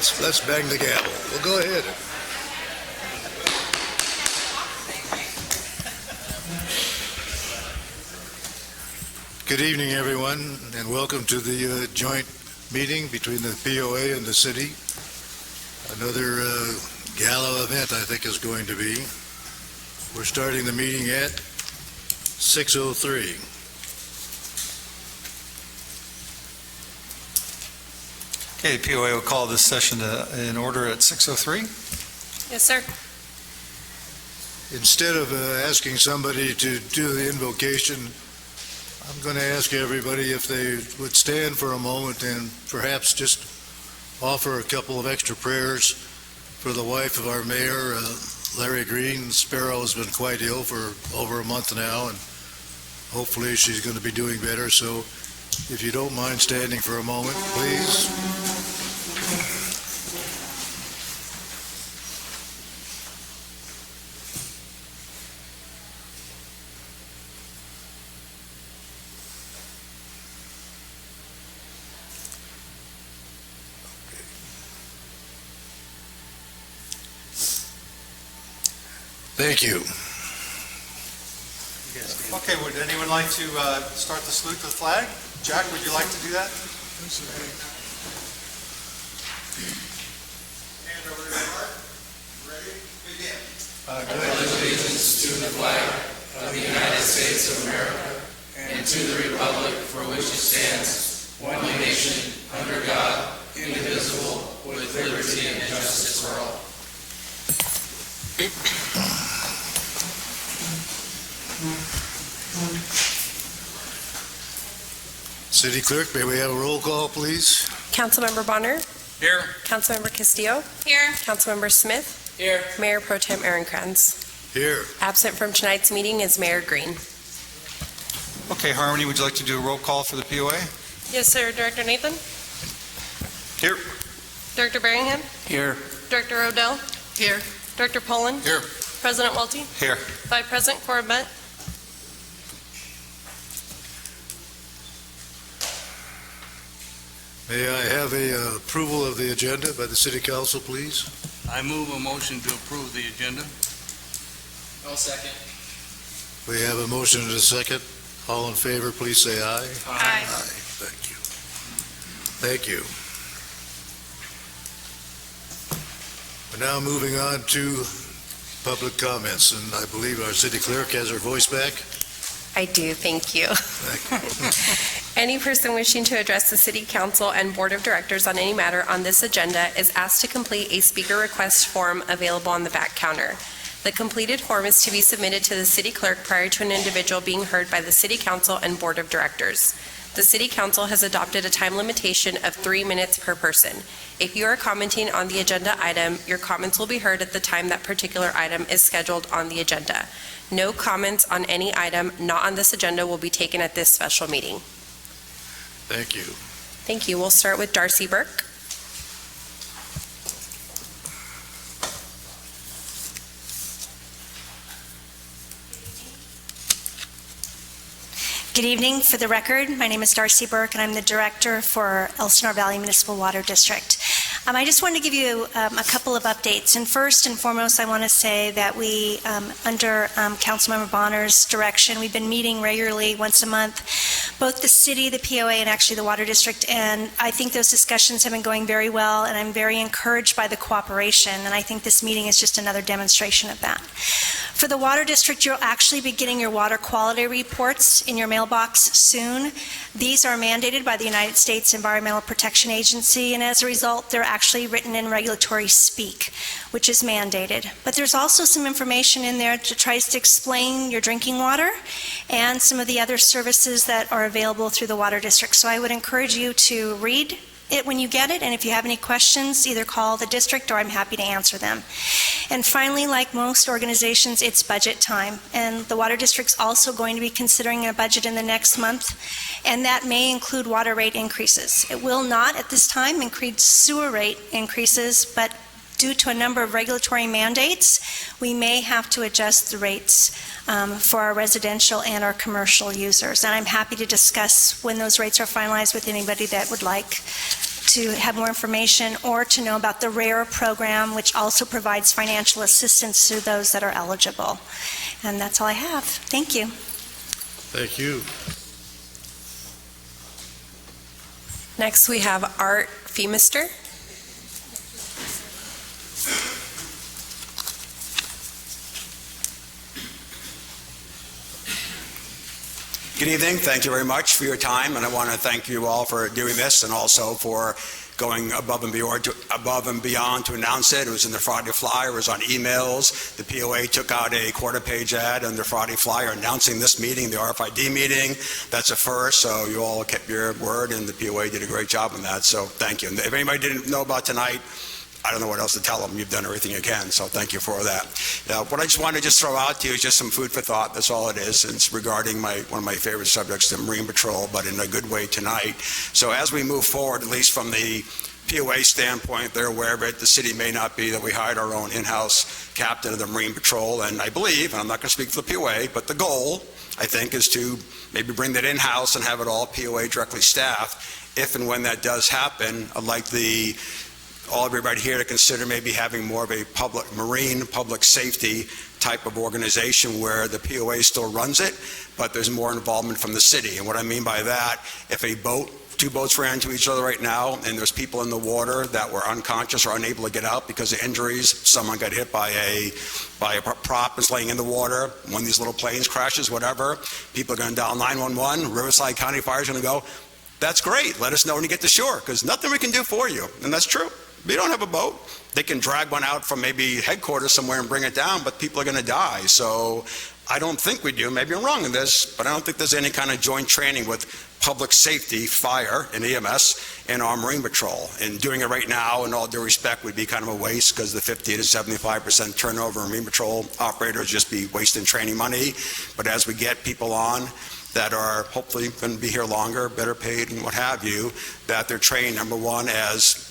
let's bang the gavel. Well, go ahead. Good evening, everyone, and welcome to the joint meeting between the POA and the city. Another gala event, I think, is going to be. We're starting the meeting at 6:03. Okay, POA will call this session in order at 6:03. Yes, sir. Instead of asking somebody to do the invocation, I'm going to ask everybody if they would stand for a moment and perhaps just offer a couple of extra prayers for the wife of our mayor, Larry Green. Sparrow has been quite ill for over a month now, and hopefully she's going to be doing better. So if you don't mind standing for a moment, please. Thank you. Okay, would anyone like to start the salute to the flag? Jack, would you like to do that? Hand over to the heart. Ready? Begin. I pledge allegiance to the flag of the United States of America and to the republic for which it stands, one nation, under God, indivisible, with liberty and justice for all. City Clerk, may we have a roll call, please? Councilmember Bonner. Here. Councilmember Castillo. Here. Councilmember Smith. Here. Mayor Pro Tem Aaron-Kranz. Here. Absent from tonight's meeting is Mayor Green. Okay, Harmony, would you like to do a roll call for the POA? Yes, sir. Director Nathan. Here. Director Berringham. Here. Director Odell. Here. Director Poland. Here. President Welty. Here. Vice President Corbett. May I have a approval of the agenda by the City Council, please? I move a motion to approve the agenda. I'll second. We have a motion and a second. All in favor, please say aye. Aye. Thank you. Thank you. We're now moving on to public comments, and I believe our city clerk has her voice back. I do. Thank you. Thank Any person wishing to address the City Council and Board of Directors on any matter on this agenda is asked to complete a speaker request form available on the back counter. The completed form is to be submitted to the City Clerk prior to an individual being heard by the City Council and Board of Directors. The City Council has adopted a time limitation of 3 minutes per person. If you are commenting on the agenda item, your comments will be heard at the time that particular item is scheduled on the agenda. No comments on any item not on this agenda will be taken at this special meeting. Thank you. Thank you. We'll start with Darcy Burke. Good evening. For the record, my name is Darcy Burke, and I'm the Director for Elsinore Valley Municipal Water District. I just wanted to give you a couple of updates. And first and foremost, I want to say that we, under Councilmember Bonner's direction, we've been meeting regularly once a month, both the city, the POA, and actually the Water District. And I think those discussions have been going very well, and I'm very encouraged by the cooperation. And I think this meeting is just another demonstration of that. For the Water District, you'll actually be getting your water quality reports in your mailbox soon. These are mandated by the United States Environmental Protection Agency, and as a result, they're actually written in regulatory speak, which is mandated. But there's also some information in there that tries to explain your drinking water and some of the other services that are available through the Water District. So I would encourage you to read it when you get it, and if you have any questions, either call the district or I'm happy to answer them. And finally, like most organizations, it's budget time, and the Water District's also going to be considering a budget in the next month, and that may include water rate increases. It will not at this time include sewer rate increases, but due to a number of regulatory mandates, we may have to adjust the rates for our residential and our commercial users. And I'm happy to discuss when those rates are finalized with anybody that would like to have more information or to know about the RARE program, which also provides financial assistance to those that are eligible. And that's all I have. Thank you. Thank you. Next, we have Art Feemister. Good evening. Thank you very much for your time, and I want to thank you all for doing this and also for going above and beyond to announce it. It was in the Friday Flyer, it was on emails. The POA took out a quarter-page ad on the Friday Flyer announcing this meeting, the RFID meeting. That's a first, so you all kept your word, and the POA did a great job on that, so thank you. And if anybody didn't know about tonight, I don't know what else to tell them. You've done everything you can, so thank you for that. Now, what I just want to throw out to you is just some food for thought. That's all it is. It's regarding one of my favorite subjects, the Marine Patrol, but in a good way tonight. So as we move forward, at least from the POA standpoint, they're aware of it. The city may not be that we hired our own in-house captain of the Marine Patrol, and I believe, and I'm not going to speak for the POA, but the goal, I think, is to maybe bring that in-house and have it all POA directly staffed. If and when that does happen, I'd like everybody here to consider maybe having more of a marine public safety type of organization where the POA still runs it, but there's more involvement from the city. And what I mean by that, if two boats ran into each other right now and there's people in the water that were unconscious or unable to get out because of injuries, someone got hit by a prop that's laying in the water, one of these little planes crashes, whatever, people are going to dial 911, Riverside County Fire is going to go, that's great, let us know when you get to shore, because nothing we can do for you, and that's true. If you don't have a boat, they can drag one out from maybe headquarters somewhere and bring it down, but people are going to die. So I don't think we do. Maybe I'm wrong in this, but I don't think there's any kind of joint training with public safety, fire, and EMS, and our Marine Patrol. And doing it right now, in all due respect, would be kind of a waste because the 50 to 75% turnover in Marine Patrol operators just be wasting training money. But as we get people on that are hopefully going to be here longer, better paid, and what have you, that they're trained, number one, as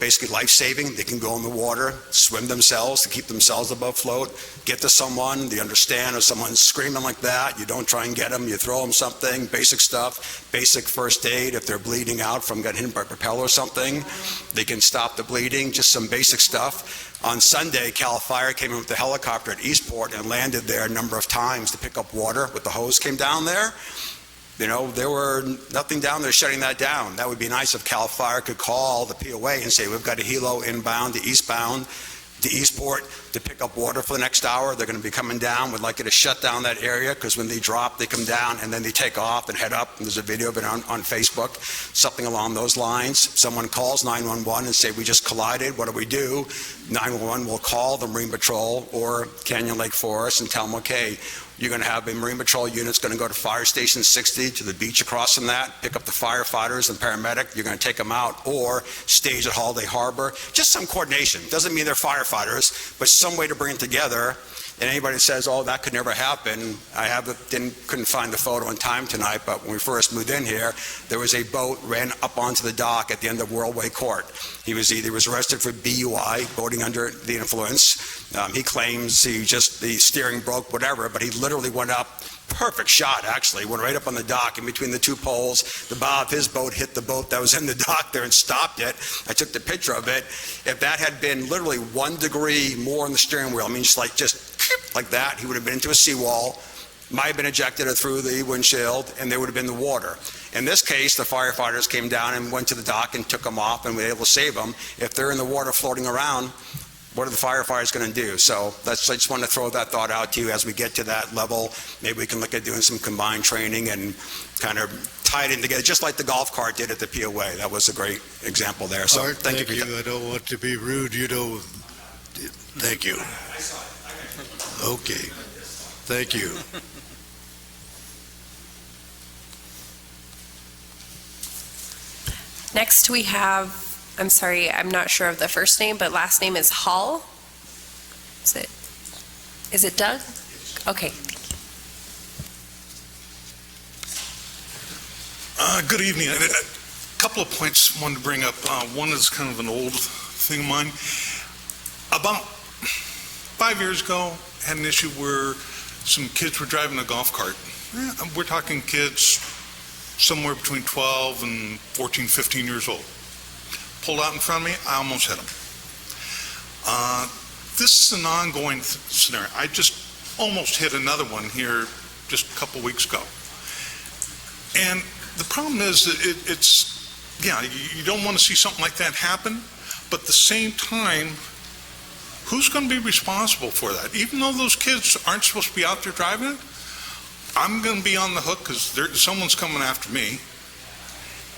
basically life-saving. They can go in the water, swim themselves to keep themselves above float, get to someone, they understand if someone's screaming like that, you don't try and get them, you throw them something, basic stuff, basic first aid. If they're bleeding out from getting hit by a propeller or something, they can stop the bleeding, just some basic stuff. On Sunday, Cal Fire came in with the helicopter at Eastport and landed there a number of times to pick up water with the hose came down there. There were nothing down there shutting that down. That would be nice if Cal Fire could call the POA and say, we've got a helo inbound to eastbound to Eastport to pick up water for the next hour. They're going to be coming down. We'd like you to shut down that area because when they drop, they come down and then they take off and head up. And there's a video of it on Facebook, something along those lines. Someone calls 911 and say, we just collided. What do we do? 911 will call the Marine Patrol or Canyon Lake Forest and tell them, okay, you're going to have a Marine Patrol unit's going to go to Fire Station 60 to the beach across from that, pick up the firefighters and paramedic. You're going to take them out or stage at Holiday Harbor. Just some coordination. Doesn't mean they're firefighters, but some way to bring it together. And anybody that says, oh, that could never happen, couldn't find the photo in time tonight, but when we first moved in here, there was a boat ran up onto the dock at the end of Worldway Court. He was arrested for BUI, boating under the influence. He claims the steering broke, whatever, but he literally went up. Perfect shot, actually. Went right up on the dock in between the two poles. The bow of his boat hit the boat that was in the dock there and stopped it. I took the picture of it. If that had been literally 1 degree more on the steering wheel, I mean, just like that, he would have been into a seawall, might have been ejected through the windshield, and they would have been in the water. In this case, the firefighters came down and went to the dock and took them off and were able to save them. If they're in the water floating around, what are the firefighters going to do? So I just want to throw that thought out to you as we get to that level. Maybe we can look at doing some combined training and kind of tie it in together, just like the golf cart did at the POA. That was a great example there. So Art, thank you. thank you. I don't want to be rude. Thank you. Okay. Thank you. Next, we have, I'm sorry, I'm not sure of the first name, but last name is Hall. Is it Doug? Okay. Good evening. A couple of points I wanted to bring up. One is kind of an old thing of mine. About 5 years ago, I had an issue where some kids were driving a golf cart. We're talking kids somewhere between 12 and 14, 15 years old. pulled out in front of me, I almost hit him. This is an ongoing scenario. I just almost hit another one here just a couple weeks ago. And the problem is that you don't want to see something like that happen, but at the same time, who's going to be responsible for that? Even though those kids aren't supposed to be out there driving it, I'm going to be on the hook because someone's coming after me.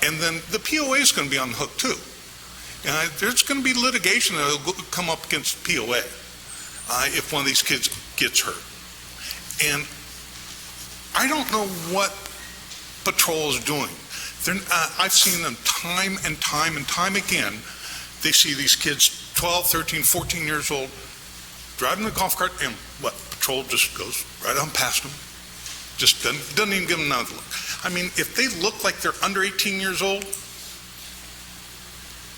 And then the POA is going to be on the hook too. And there's going to be litigation that will come up against POA if one of these kids gets hurt. And I don't know what patrol is doing. I've seen them time and time again. They see these kids 12, 13, 14 years old driving a golf cart, and what? Patrol just goes right on past them. Just doesn't even give them another look. I mean, if they look like they're under 18 years old,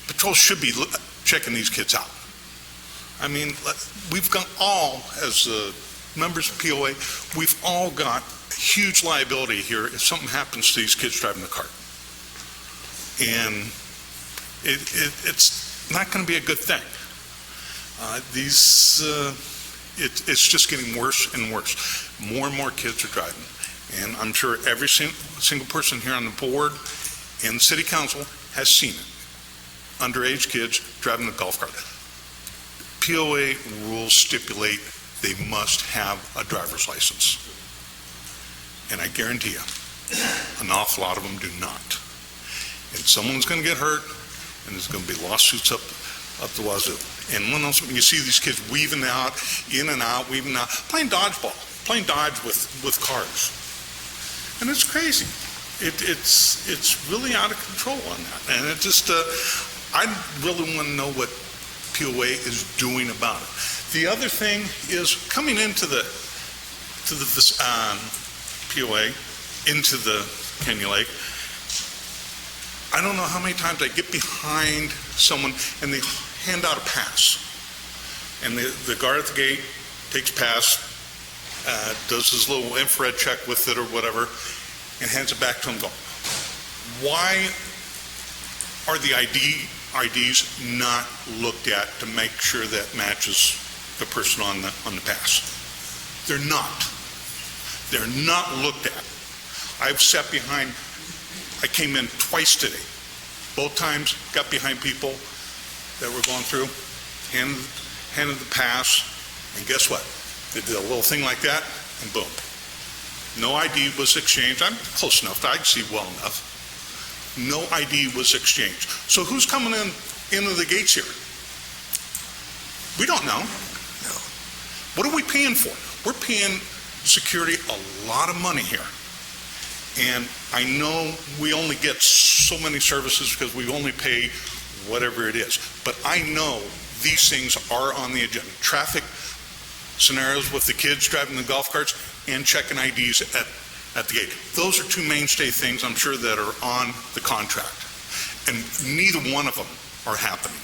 patrol should be checking these kids out. I mean, we've got all, as members of POA, we've all got huge liability here if something happens to these kids driving the cart. And it's not going to be a good thing. It's just getting worse and worse. More and more kids are driving. And I'm sure every single person here on the board and the city council has seen it. Underage kids driving a golf cart. POA rules stipulate they must have a driver's license. And I guarantee you, an awful lot of them do not. And someone's going to get hurt, and there's going to be lawsuits up the wazoo. And when you see these kids weaving out, in and out, weaving out, playing dodgeball, playing dodge with cars. And it's crazy. It's really out of control on that. And it just, I really want to know what POA is doing about it. The other thing is coming into the POA, into the Canyon Lake, I don't know how many times I get behind someone and they hand out a pass. And the guard at the gate takes pass, does his little infrared check with it or whatever, and hands it back to him going, why are the IDs not looked at to make sure that matches the person on the pass? They're not. They're not looked at. I've sat behind, I came in twice today. Both times got behind people that were going through, handed the pass, and guess what? They did a little thing like that, and boom. No ID was exchanged. I'm close enough, I can see well enough. No ID was exchanged. So who's coming into the gates here? We don't know. No. What are we paying for? We're paying security a lot of money here. And I know we only get so many services because we only pay whatever it is. But I know these things are on the agenda. Traffic scenarios with the kids driving the golf carts and checking IDs at the gate. Those are two mainstay things I'm sure that are on the contract. And neither one of them are happening.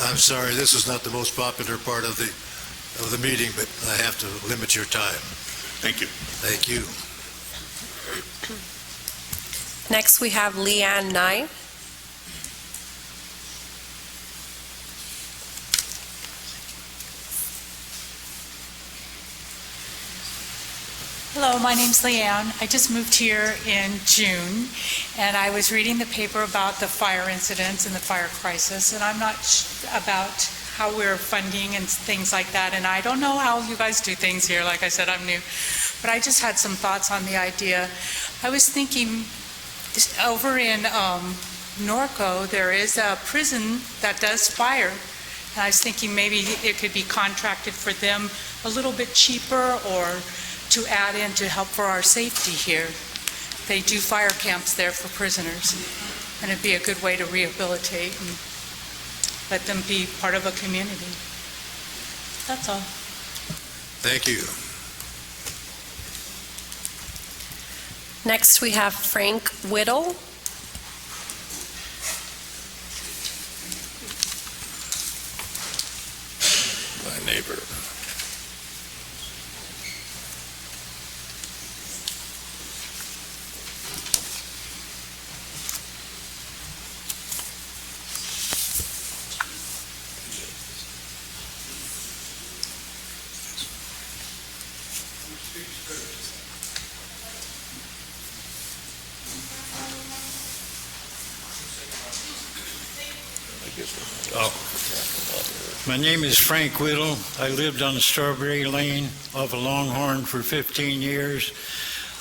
I'm sorry, this is not the most popular part of the meeting, but I have to limit your time. Thank you. Thank you. Next, we have Leanne Nye. Hello, my name's Leanne. I just moved here in June, and I was reading the paper about the fire incidents and the fire crisis, and I'm not about how we're funding and things like that, and I don't know how you guys do things here. Like I said, I'm new, but I just had some thoughts on the idea. I was thinking over in Norco, there is a prison that does fire, and I was thinking maybe it could be contracted for them a little bit cheaper or to add in to help for our safety here. They do fire camps there for prisoners, and it'd be a good way to rehabilitate and let them be part of a community. That's all. Thank you. Next, we have Frank Whittle. My neighbor. My name is Frank Whittle. I lived on Strawberry Lane off of Longhorn for 15 years.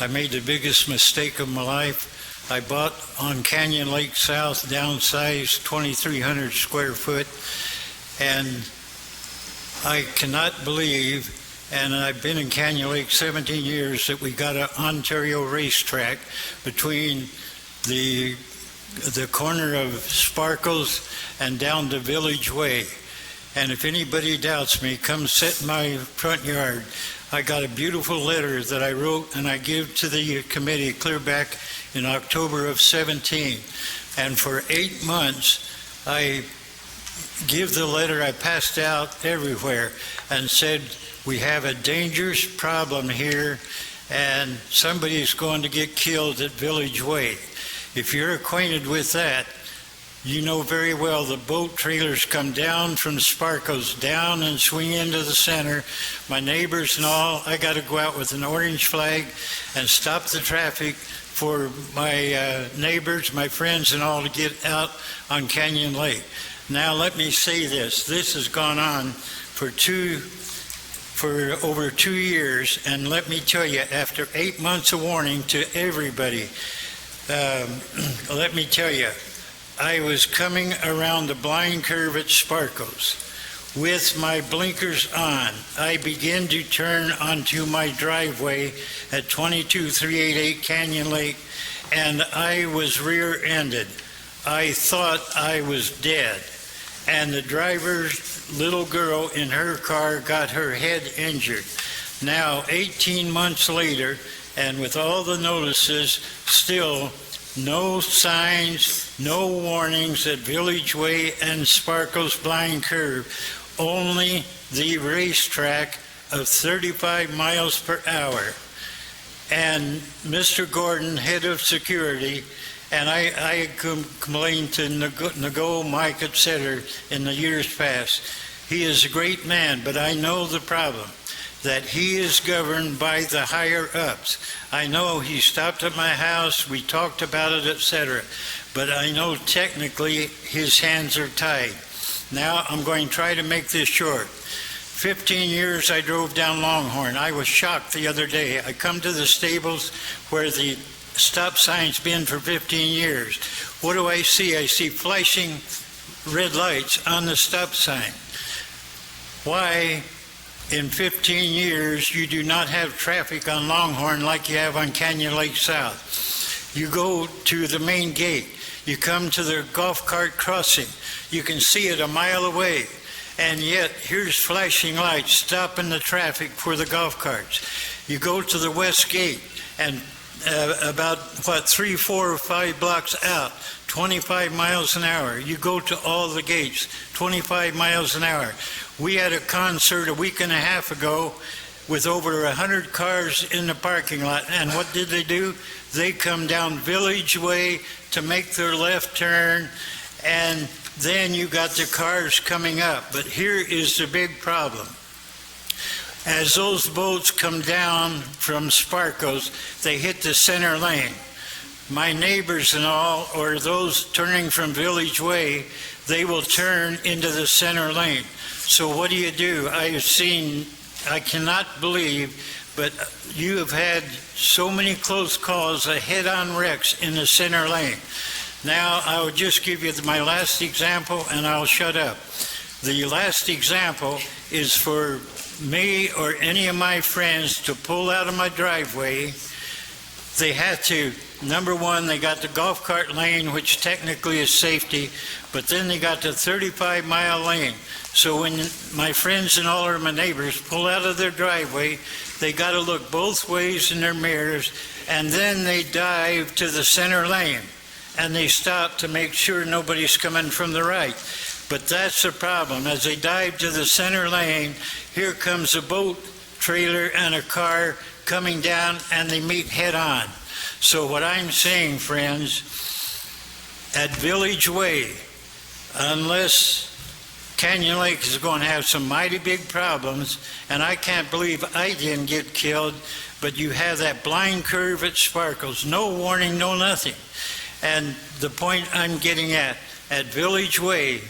I made the biggest mistake of my life. I bought on Canyon Lake South, downsized, 2,300 square foot, and I cannot believe, and I've been in Canyon Lake 17 years, that we got an Ontario racetrack between the corner of Sparkles and down to Village Way. And if anybody doubts me, come sit in my front yard. I got a beautiful letter that I wrote and I give to the committee clear back in October of 17. And for 8 months, I give the letter I passed out everywhere and said, we have a dangerous problem here and somebody's going to get killed at Village Way. If you're acquainted with that, you know very well the boat trailers come down from Sparkles, down and swing into the center. My neighbors and all, I got to go out with an orange flag and stop the traffic for my neighbors, my friends and all to get out on Canyon Lake. Now let me say this. This has gone on for over 2 years, and let me tell you, after 8 months of warning to everybody, let me tell you, I was coming around the blind curve at Sparkles with my blinkers on. I began to turn onto my driveway at 22388 Canyon Lake, and I was rear-ended. I thought I was dead. And the driver's little girl in her car got her head injured. Now, 18 months later, and with all the notices, still no signs, no warnings at Village Way and Sparkles Blind Curve, only the racetrack of 35 miles per hour. And Mr. Gordon, head of security, and I complained to Nago, Mike, etc. in the years past. He is a great man, but I know the problem, that he is governed by the higher ups. I know he stopped at my house, we talked about it, etc. But I know technically his hands are tied. Now I'm going to try to make this short. 15 years I drove down Longhorn. I was shocked the other day. I come to the stables where the stop sign's been for 15 years. What do I see? I see flashing red lights on the stop sign. Why, in 15 years, you do not have traffic on Longhorn like you have on Canyon Lake South? You go to the main gate. You come to the golf cart crossing. You can see it a mile away. And yet, here's flashing lights stopping the traffic for the golf carts. You go to the west gate, and about, 3, 4, or 5 blocks out, 25 miles an hour. You go to all the gates, 25 miles an hour. We had a concert a week and a half ago with over 100 cars in the parking lot, and what did they do? They come down Village Way to make their left turn, and then you got the cars coming up. But here is the big problem. As those boats come down from Sparkles, they hit the center lane. My neighbors and all, or those turning from Village Way, they will turn into the center lane. So what do? I cannot believe, but you have had so many close calls of head-on wrecks in the center lane. Now, I will just give you my last example, and I'll shut up. The last example is for me or any of my friends to pull out of my driveway. They have to, number one, they got the golf cart lane, which technically is safety, but then they got the 35-mile lane. So when my friends and all of my neighbors pull out of their driveway, they got to look both ways in their mirrors, and then they dive to the center lane, and they stop to make sure nobody's coming from the right. But that's the problem. As they dive to the center lane, here comes a boat, trailer, and a car coming down, and they meet head-on. So what I'm saying, friends, at Village Way, unless Canyon Lake is going to have some mighty big problems, and I can't believe I didn't get killed, but you have that blind curve at Sparkles, no warning, no nothing. And the point I'm getting at, at Village Way.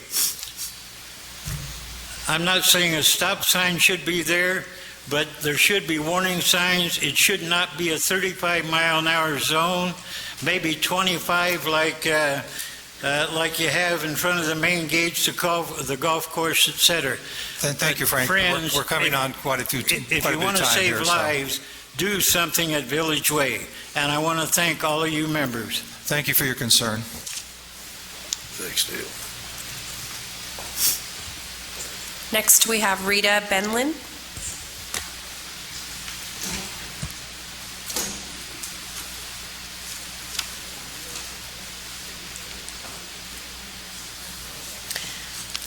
I'm not saying a stop sign should be there, but there should be warning signs. It should not be a 35-mile-an-hour zone, maybe 25 like you have in front of the main gates, the golf course, etc. Thank you, Frank. Friends, We're coming on quite a If bit you of want to time save here, so lives, do something at Village Way. And I want to thank all of you members. thank you for your concern. Thanks, Dale. Next, we have Rita Benlin.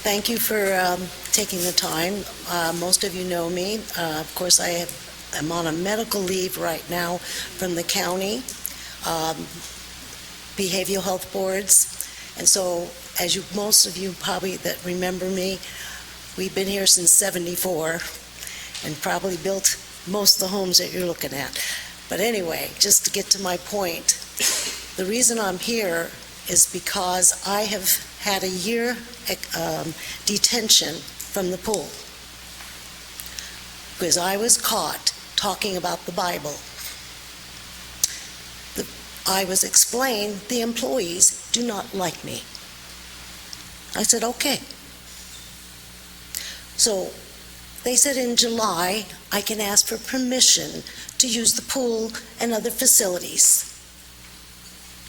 Thank you for taking the time. Most of you know me. Of course, I'm on a medical leave right now from the county, behavioral health boards. And so, as most of you probably that remember me, we've been here since '74 and probably built most of the homes that you're looking at. But anyway, just to get to my point, the reason I'm here is because I have had a year detention from the pool because I was caught talking about the Bible. I was explained the employees do not like me. I said, okay. So they said in July I can ask for permission to use the pool and other facilities.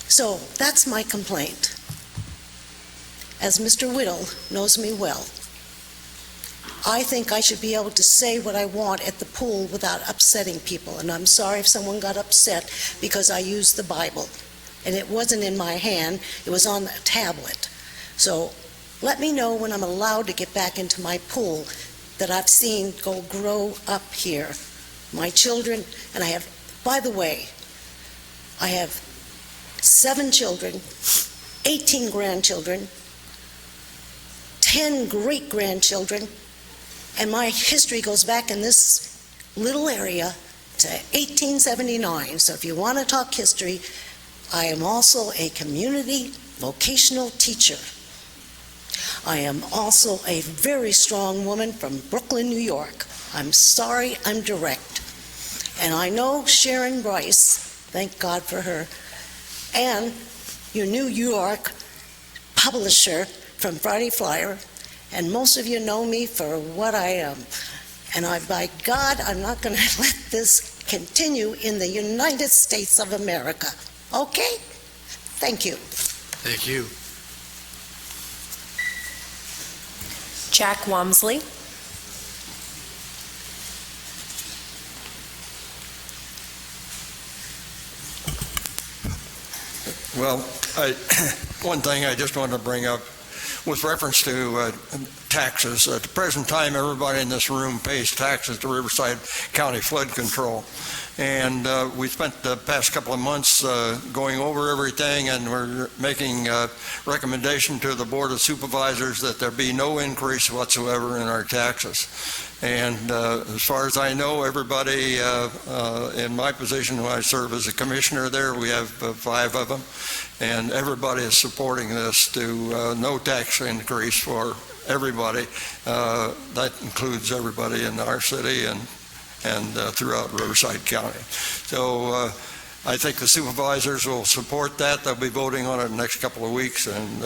So that's my complaint. As Mr. Whittle knows me well, I think I should be able to say what I want at the pool without upsetting people. And I'm sorry if someone got upset because I used the Bible. And it wasn't in my hand, it was on a tablet. So let me know when I'm allowed to get back into my pool that I've seen grow up here. My children, and I have, by the way, I have 7 children, 18 grandchildren, 10 great-grandchildren, and my history goes back in this little area to 1879. So if you want to talk history, I am also a community vocational teacher. I am also a very strong woman from Brooklyn, New York. I'm sorry I'm direct. And I know Sharon Bryce, thank God for her, and your New York publisher from Friday Flyer, and most of you know me for what I am. And by God, I'm not going to let this continue in the United States of America. Okay? Thank you. Thank you. Jack Wamsley. Well, one thing I just wanted to bring up with reference to taxes. At the present time, everybody in this room pays taxes to Riverside County Flood Control. And we spent the past couple of months going over everything, and we're making a recommendation to the Board of Supervisors that there be no increase whatsoever in our taxes. And as far as I know, everybody in my position, when I serve as a commissioner there, we have 5 of them, and everybody is supporting this to no tax increase for everybody. That includes everybody in our city and throughout Riverside County. So I think the supervisors will support that. They'll be voting on it in the next couple of weeks, and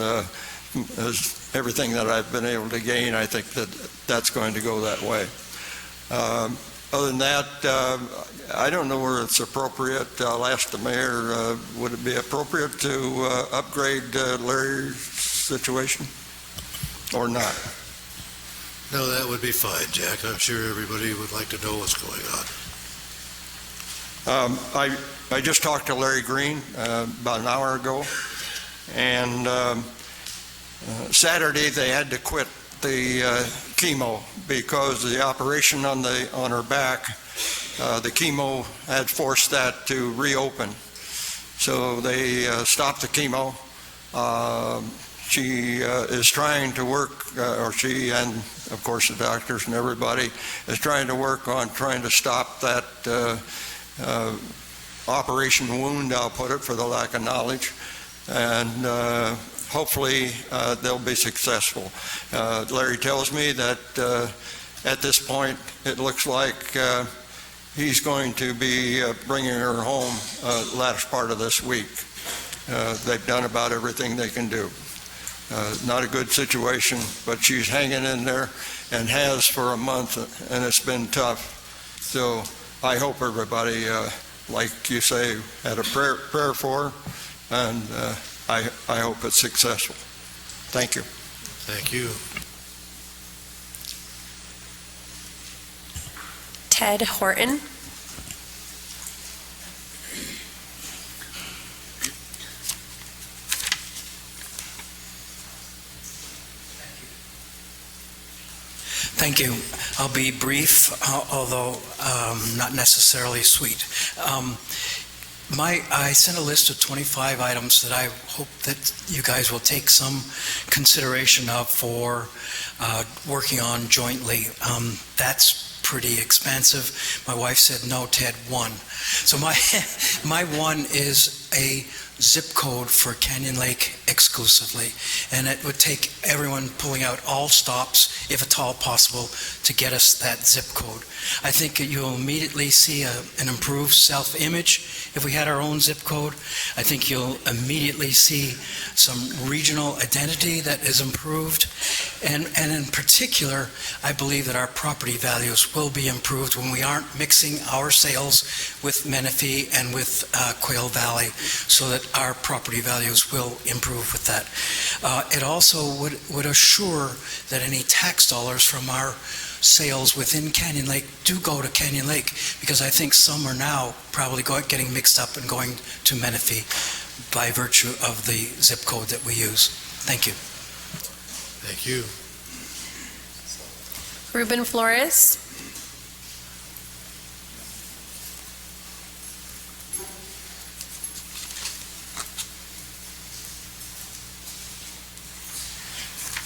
as everything that I've been able to gain, I think that that's going to go that way. Other than that, I don't know where it's appropriate. I'll ask the mayor, would it be appropriate to upgrade Larry's situation or not? No, that would be fine, Jack. I'm sure everybody would like to know what's going on. I just talked to Larry Green about an hour ago, and Saturday they had to quit the chemo because the operation on her back, the chemo had forced that to reopen. So they stopped the chemo. She is trying to work, or she and of course the doctors and everybody is trying to work on trying to stop that operation wound, I'll put it, for the lack of knowledge. And hopefully they'll be successful. Larry tells me that at this point, it looks like he's going to be bringing her home last part of this week. They've done about everything they can do. Not a good situation, but she's hanging in there and has for a month, and it's been tough. So I hope everybody, like you say, had a prayer for her, and I hope it's successful. Thank you. Thank you. Ted Horton. Thank you. I'll be brief, although not necessarily sweet. I sent a list of 25 items that I hope that you guys will take some consideration of for working on jointly. That's pretty expensive. My wife said, no, Ted, one. So my one is a zip code for Canyon Lake exclusively, and it would take everyone pulling out all stops, if at all possible, to get us that zip code. I think you'll immediately see an improved self-image if we had our own zip code. I think you'll immediately see some regional identity that is improved, and in particular, I believe that our property values will be improved when we aren't mixing our sales with Menifee and with Quail Valley, so that our property values will improve with that. It also would assure that any tax dollars from our sales within Canyon Lake do go to Canyon Lake, because I think some are now probably getting mixed up and going to Menifee by virtue of the zip code that we use. Thank you. Thank you. Ruben Flores.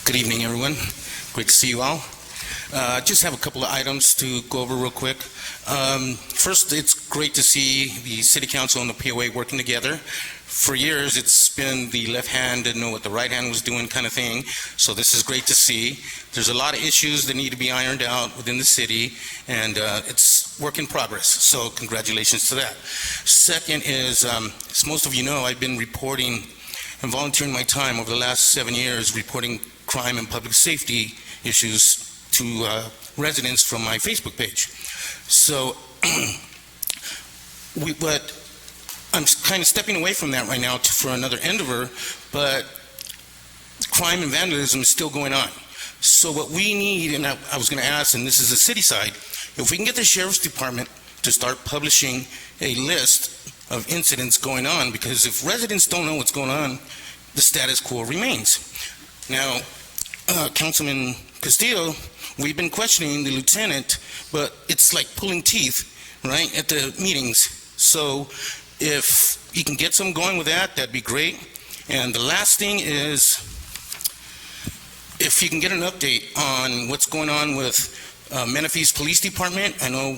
Good evening, everyone. Great to see you all. Just have a couple of items to go over real quick. First, it's great to see the City Council and the POA working together. For years, it's been the left hand didn't know what the right hand was doing kind of thing, so this is great to see. There's a lot of issues that need to be ironed out within the city, and it's work in progress, so congratulations to that. Second is, as most of you know, I've been reporting and volunteering my time over the last 7 years reporting crime and public safety issues to residents from my Facebook page. So, but I'm kind of stepping away from that right now for another endeavor, but crime and vandalism is still going on. So what we need, and I was going to ask, and this is the city side, if we can get the Sheriff's Department to start publishing a list of incidents going on, because if residents don't know what's going on, the status quo remains. Now, Councilman Castillo, we've been questioning the lieutenant, but it's like pulling teeth, right, at the meetings. So if you can get some going with that, that'd be great. And the last thing is, if you can get an update on what's going on with Menifee's Police Department. I know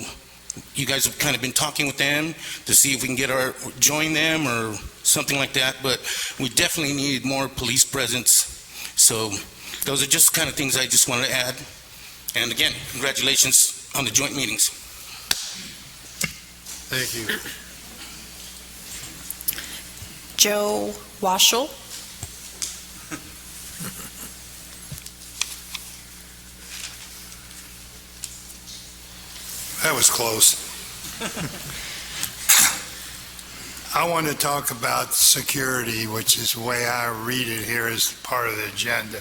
you guys have kind of been talking with them to see if we can join them or something like that, but we definitely need more police presence. So those are just kind of things I just wanted to add. And again, congratulations on the joint meetings. Thank you. Joe Waschel. That was close. I want to talk about security, which is the way I read it here as part of the agenda.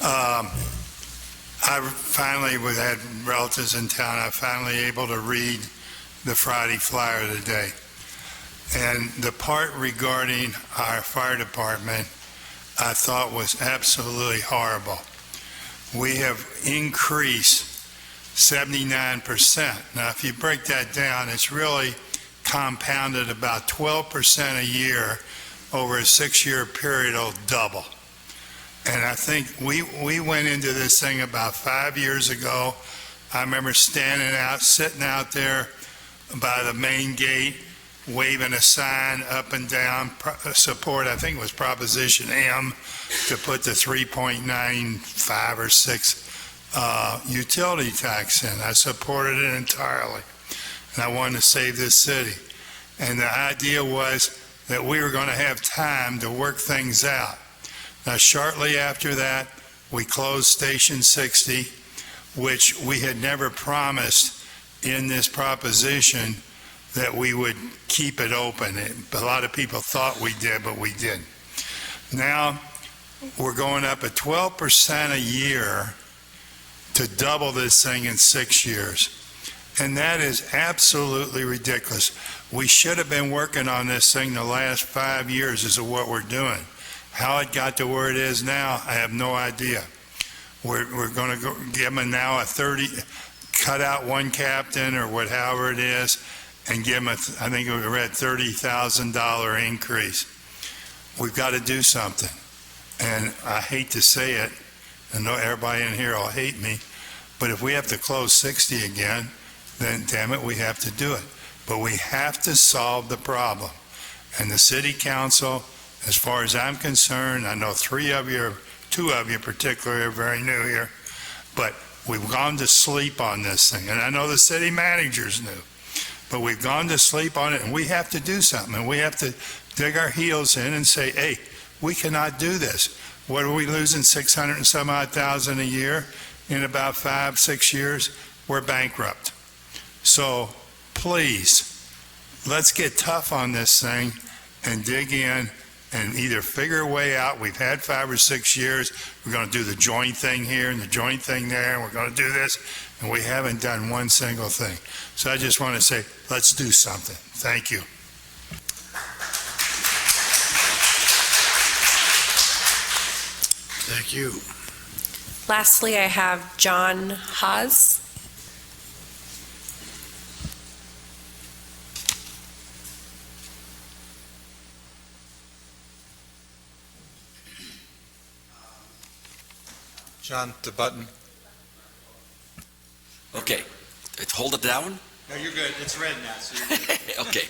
I finally, had relatives in town, I finally able to read the Friday flyer today. And the part regarding our fire department, I thought was absolutely horrible. We have increased 79%. Now, if you break that down, it's really compounded about 12% a year over a 6-year period. It'll double. And I think we went into this thing about 5 years ago. I remember sitting out there by the main gate, waving a sign up and down, support, I think it was Proposition M, to put the 3.95 or 6 utility tax in. I supported it entirely, and I wanted to save this city. And the idea was that we were going to have time to work things out. Now, shortly after that, we closed Station 60, which we had never promised in this proposition that we would keep it open. A lot of people thought we did, but we didn't. Now, we're going up at 12% a year to double this thing in 6 years. And that is absolutely ridiculous. We should have been working on this thing the last 5 years is what we're doing. How it got to where it is now, I have no idea. We're going to give them now a 30, cut out one captain or however it is, and give them I think we read $30,000 increase. We've got to do something. And I hate to say it, I know everybody in here will hate me, but if we have to close 60 again, then damn it, we have to do it. But we have to solve the problem. And the city council, as far as I'm concerned, I know 2 of you particularly are very new here, but we've gone to sleep on this thing. And I know the city managers knew, but we've gone to sleep on it, and we have to do something. And we have to dig our heels in and say, hey, we cannot do this. What are we losing, 600 and some odd thousand a year in about 5-6 years? We're bankrupt. So please, let's get tough on this thing and dig in and either figure a way out. We've had 5 or 6 years. We're going to do the joint thing here and the joint thing there, and we're going to do this, and we haven't done one single thing. So I just want to say, let's do something. Thank you. Thank you. Lastly, I have John Haas. John, the button. Okay, hold it down. No, you're good. It's red now, so you're good. Okay.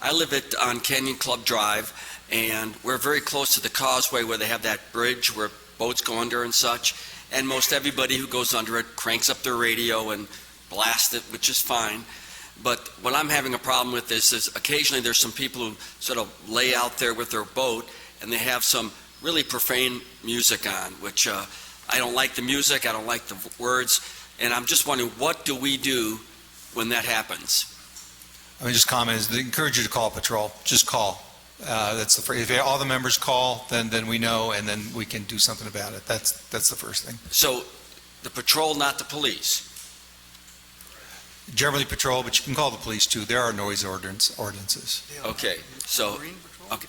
I live on Canyon Club Drive, and we're very close to the causeway where they have that bridge where boats go under and such. And most everybody who goes under it cranks up their radio and blasts it, which is fine. But what I'm having a problem with is occasionally there's some people who sort of lay out there with their boat, and they have some really profane music on, which I don't like the music, I don't like the words, and I'm just wondering, what do we do when that happens? Let me just comment, is to encourage you to call patrol. Just call. That's the first. If all the members call, then we know, and then we can do something about it. That's the first thing. So the patrol, not the police? Generally patrol, but you can call the police too. There are noise ordinances. Okay, so, okay.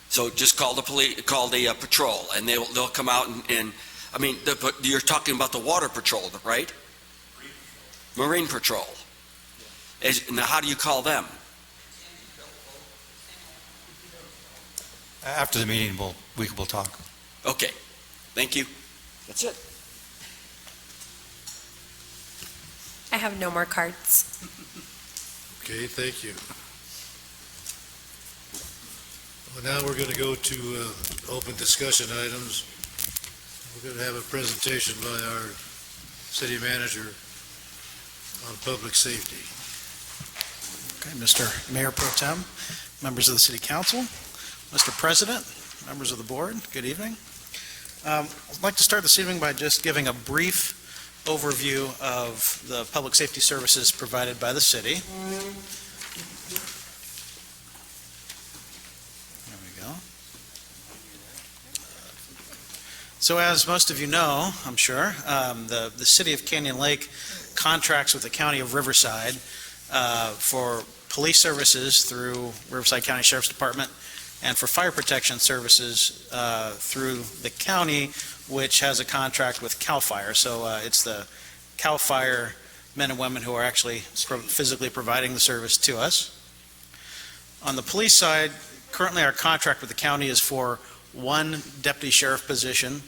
So just call the police, call the patrol, and they'll come out and I mean, you're talking about the water patrol, right? Marine patrol. Now, how do you call them? After the meeting, we'll talk. Okay, thank you. That's it. I have no more cards. Okay, thank you. Well, now we're going to go to open discussion items. We're going to have a presentation by our city manager on public safety. Okay, Mr. Mayor Pro Tem, members of the City Council, Mr. President, members of the board, good evening. I'd like to start this evening by just giving a brief overview of the public safety services provided by the city. There we go. So as most of you know, I'm sure, the city of Canyon Lake contracts with the county of Riverside for police services through Riverside County Sheriff's Department and for fire protection services through the county, which has a contract with CAL FIRE. So it's the CAL FIRE men and women who are actually physically providing the service to us. On the police side, currently our contract with the county is for one deputy sheriff position,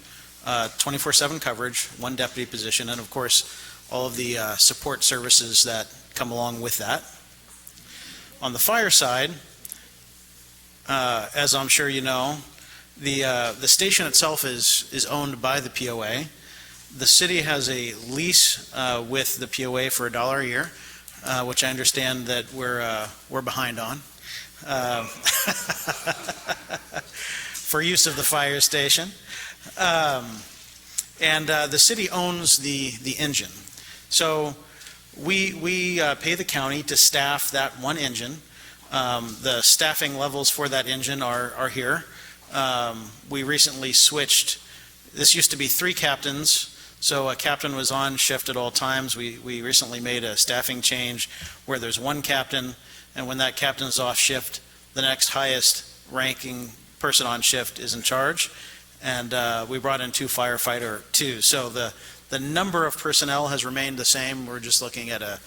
24/7 coverage, one deputy position, and of course all of the support services that come along with that. On the fire side, as I'm sure you know, the station itself is owned by the POA. The city has a lease with the POA for $1 a year, which I understand that we're behind on for use of the fire station. And the city owns the engine. So we pay the county to staff that one engine. The staffing levels for that engine are here. We recently switched. This used to be 3 captains, so a captain was on shift at all times. We recently made a staffing change where there's 1 captain, and when that captain's off shift, the next highest ranking person on shift is in charge. And we brought in 2 firefighter too. So the number of personnel has remained the same. We're just looking at a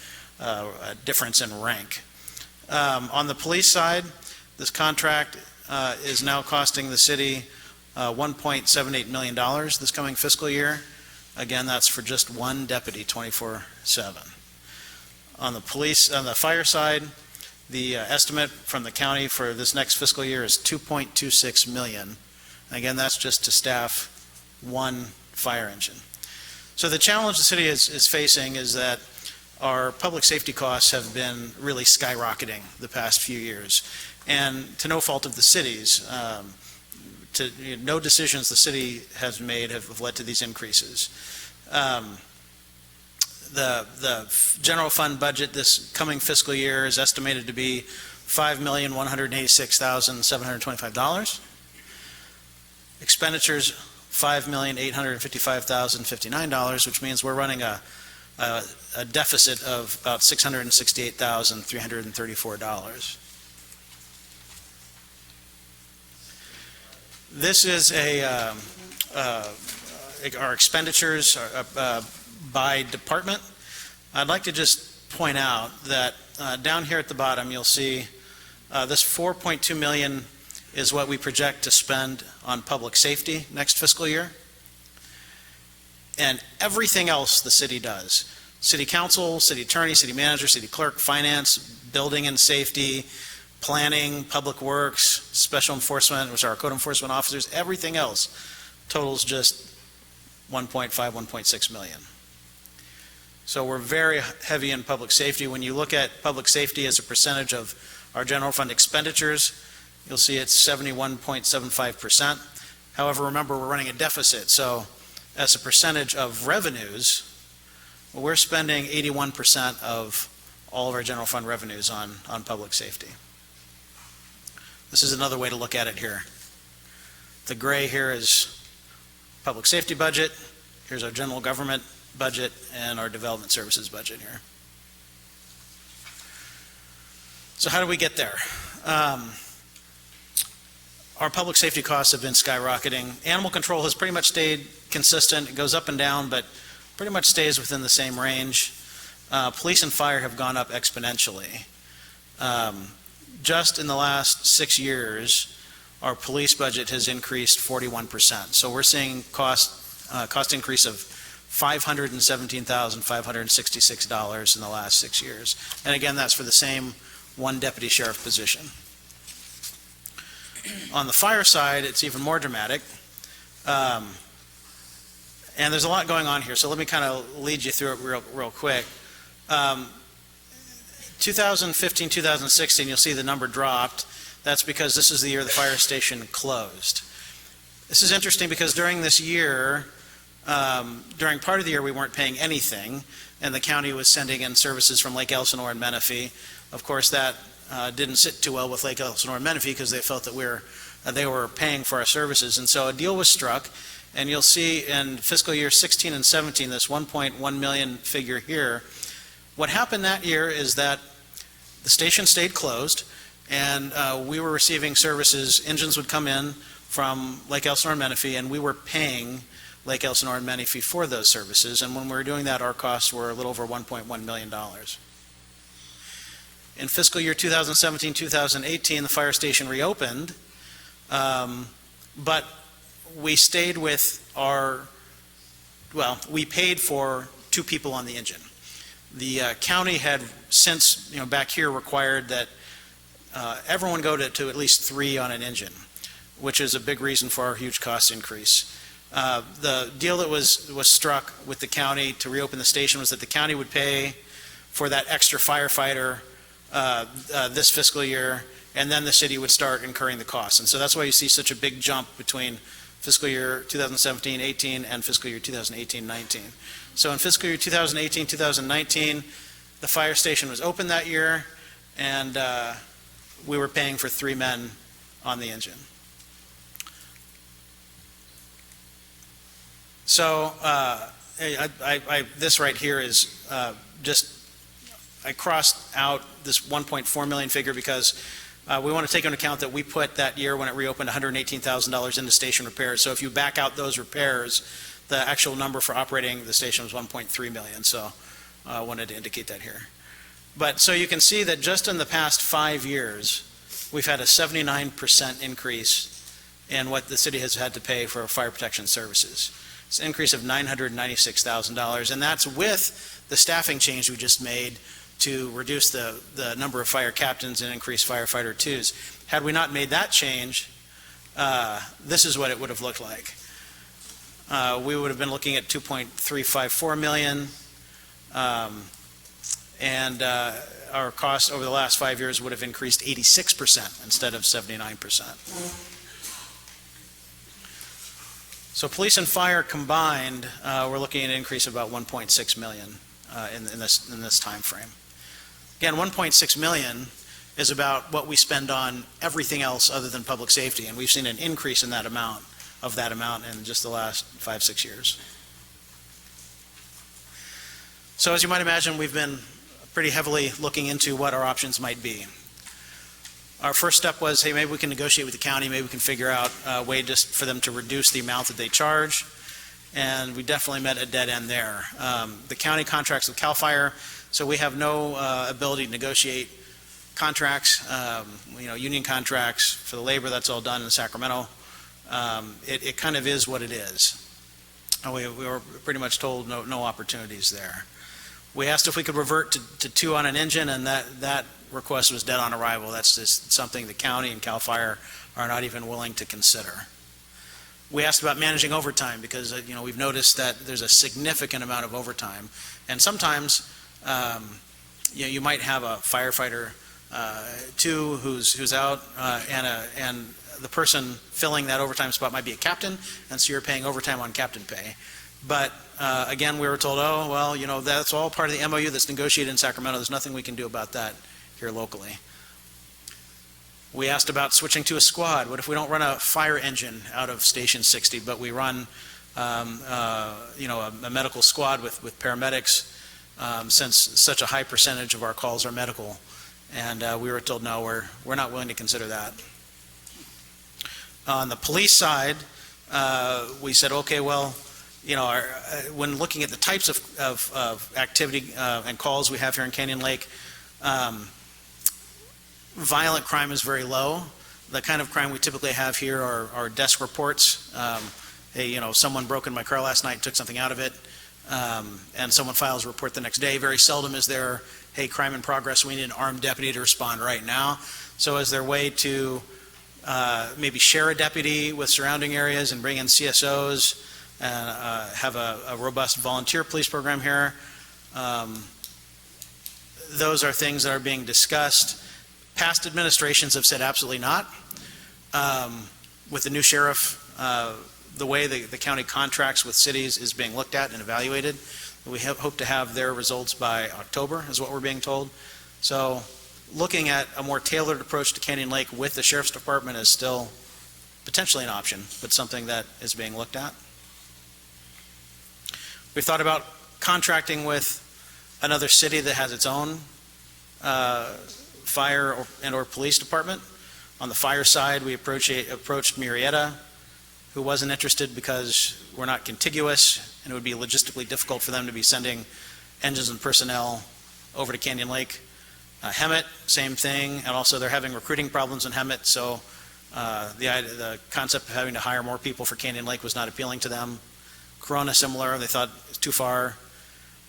difference in rank. On the police side, this contract is now costing the city $1.78 million this coming fiscal year. Again, that's for just 1 deputy, 24/7. On the fire side, the estimate from the county for this next fiscal year is $2.26 million. Again, that's just to staff 1 fire engine. So the challenge the city is facing is that our public safety costs have been really skyrocketing the past few years, and to no fault of the city's. No decisions the city has made have led to these increases. The general fund budget this coming fiscal year is estimated to be $5,186,725. Expenditures, $5,855,059, which means we're running a deficit of about $668,334. This is our expenditures by department. I'd like to just point out that down here at the bottom, you'll see this $4.2 million is what we project to spend on public safety next fiscal year. And everything else the city does, city council, city attorney, city manager, city clerk, finance, building and safety, planning, public works, special enforcement, which are our code enforcement officers, everything else totals just 1.6 million. So we're very heavy in public safety. When you look at public safety as a percentage of our general fund expenditures, you'll see it's 71.75%. However, remember, we're running a deficit. So as a percentage of revenues, we're spending 81% of all of our general fund revenues on public safety. This is another way to look at it here. The gray here is public safety budget. Here's our general government budget and our development services budget here. So how do we get there? Our public safety costs have been skyrocketing. Animal control has pretty much stayed consistent. It goes up and down, but pretty much stays within the same range. Police and fire have gone up exponentially. Just in the last 6 years, our police budget has increased 41%. So we're seeing cost increase of $517,566 in the last 6 years. And again, that's for the same 1 deputy sheriff position. On the fire side, it's even more dramatic. And there's a lot going on here, so let me kind of lead you through it real quick. 2015, 2016, you'll see the number dropped. That's because this is the year the fire station closed. This is interesting because during this year, during part of the year, we weren't paying anything, and the county was sending in services from Lake Elsinore and Menifee. Of course, that didn't sit too well with Lake Elsinore and Menifee because they felt that they were paying for our services. And so a deal was struck, and you'll see in fiscal year 16 and 17, this 1.1 million figure here. What happened that year is that the station stayed closed, and we were receiving services. Engines would come in from Lake Elsinore and Menifee, and we were paying Lake Elsinore and Menifee for those services. And when we were doing that, our costs were a little over $1.1 million. In fiscal year 2017, 2018, the fire station reopened, but we stayed with we paid for 2 people on the engine. The county had since, back here required that everyone go to at least 3 on an engine, which is a big reason for our huge cost increase. The deal that was struck with the county to reopen the station was that the county would pay for that extra firefighter this fiscal year, and then the city would start incurring the costs. And so that's why you see such a big jump between fiscal year 2017-18 and fiscal year 2018-19. So in fiscal year 2018-2019, the fire station was open that year, and we were paying for 3 men on the engine. So this right here is I crossed out this 1.4 million figure because we want to take into account that we put that year when it reopened $118,000 into station repairs. So if you back out those repairs, the actual number for operating the station was 1.3 million. So I wanted to indicate that here. But so you can see that just in the past 5 years, we've had a 79% increase in what the city has had to pay for fire protection services. It's an increase of $996,000, and that's with the staffing change we just made to reduce the number of fire captains and increase firefighter 2s. Had we not made that change, this is what it would have looked like. We would have been looking at 2.354 million, and our costs over the last 5 years would have increased 86% instead of 79%. So police and fire combined, we're looking at an increase of about 1.6 million in this time frame. Again, 1.6 million is about what we spend on everything else other than public safety, and we've seen an increase in that amount in just the last 5-6 years. So as you might imagine, we've been pretty heavily looking into what our options might be. Our first step was, hey, maybe we can negotiate with the county, maybe we can figure out a way just for them to reduce the amount that they charge, and we definitely met a dead end there. The county contracts with CAL FIRE, so we have no ability to negotiate contracts, union contracts for the labor. That's all done in Sacramento. It kind of is what it is. We were pretty much told no opportunities there. We asked if we could revert to 2 on an engine, and that request was dead on arrival. That's just something the county and CAL FIRE are not even willing to consider. We asked about managing overtime because we've noticed that there's a significant amount of overtime, and sometimes you might have a firefighter 2 who's out, and the person filling that overtime spot might be a captain, and so you're paying overtime on captain pay. But again, we were told, that's all part of the MOU that's negotiated in Sacramento. There's nothing we can do about that here locally. We asked about switching to a squad. What if we don't run a fire engine out of Station 60, but we run a medical squad with paramedics, since such a high percentage of our calls are medical? And we were told, no, we're not willing to consider that. On the police side, we said, okay, well, when looking at the types of activity and calls we have here in Canyon Lake, violent crime is very low. The kind of crime we typically have here are desk reports. Hey, someone broke in my car last night, took something out of it, and someone files a report the next day. Very seldom is there, hey, crime in progress, we need an armed deputy to respond right now. So is there a way to maybe share a deputy with surrounding areas and bring in CSOs and have a robust volunteer police program here? Those are things that are being discussed. Past administrations have said absolutely not. With the new sheriff, the way the county contracts with cities is being looked at and evaluated. We hope to have their results by October, is what we're being told. So looking at a more tailored approach to Canyon Lake with the sheriff's department is still potentially an option, but something that is being looked at. We've thought about contracting with another city that has its own fire or police department. On the fire side, we approached Murrieta, who wasn't interested because we're not contiguous, and it would be logistically difficult for them to be sending engines and personnel over to Canyon Lake. Hemet, same thing, and also they're having recruiting problems in Hemet, so the concept of having to hire more people for Canyon Lake was not appealing to them. Corona, similar, they thought it's too far.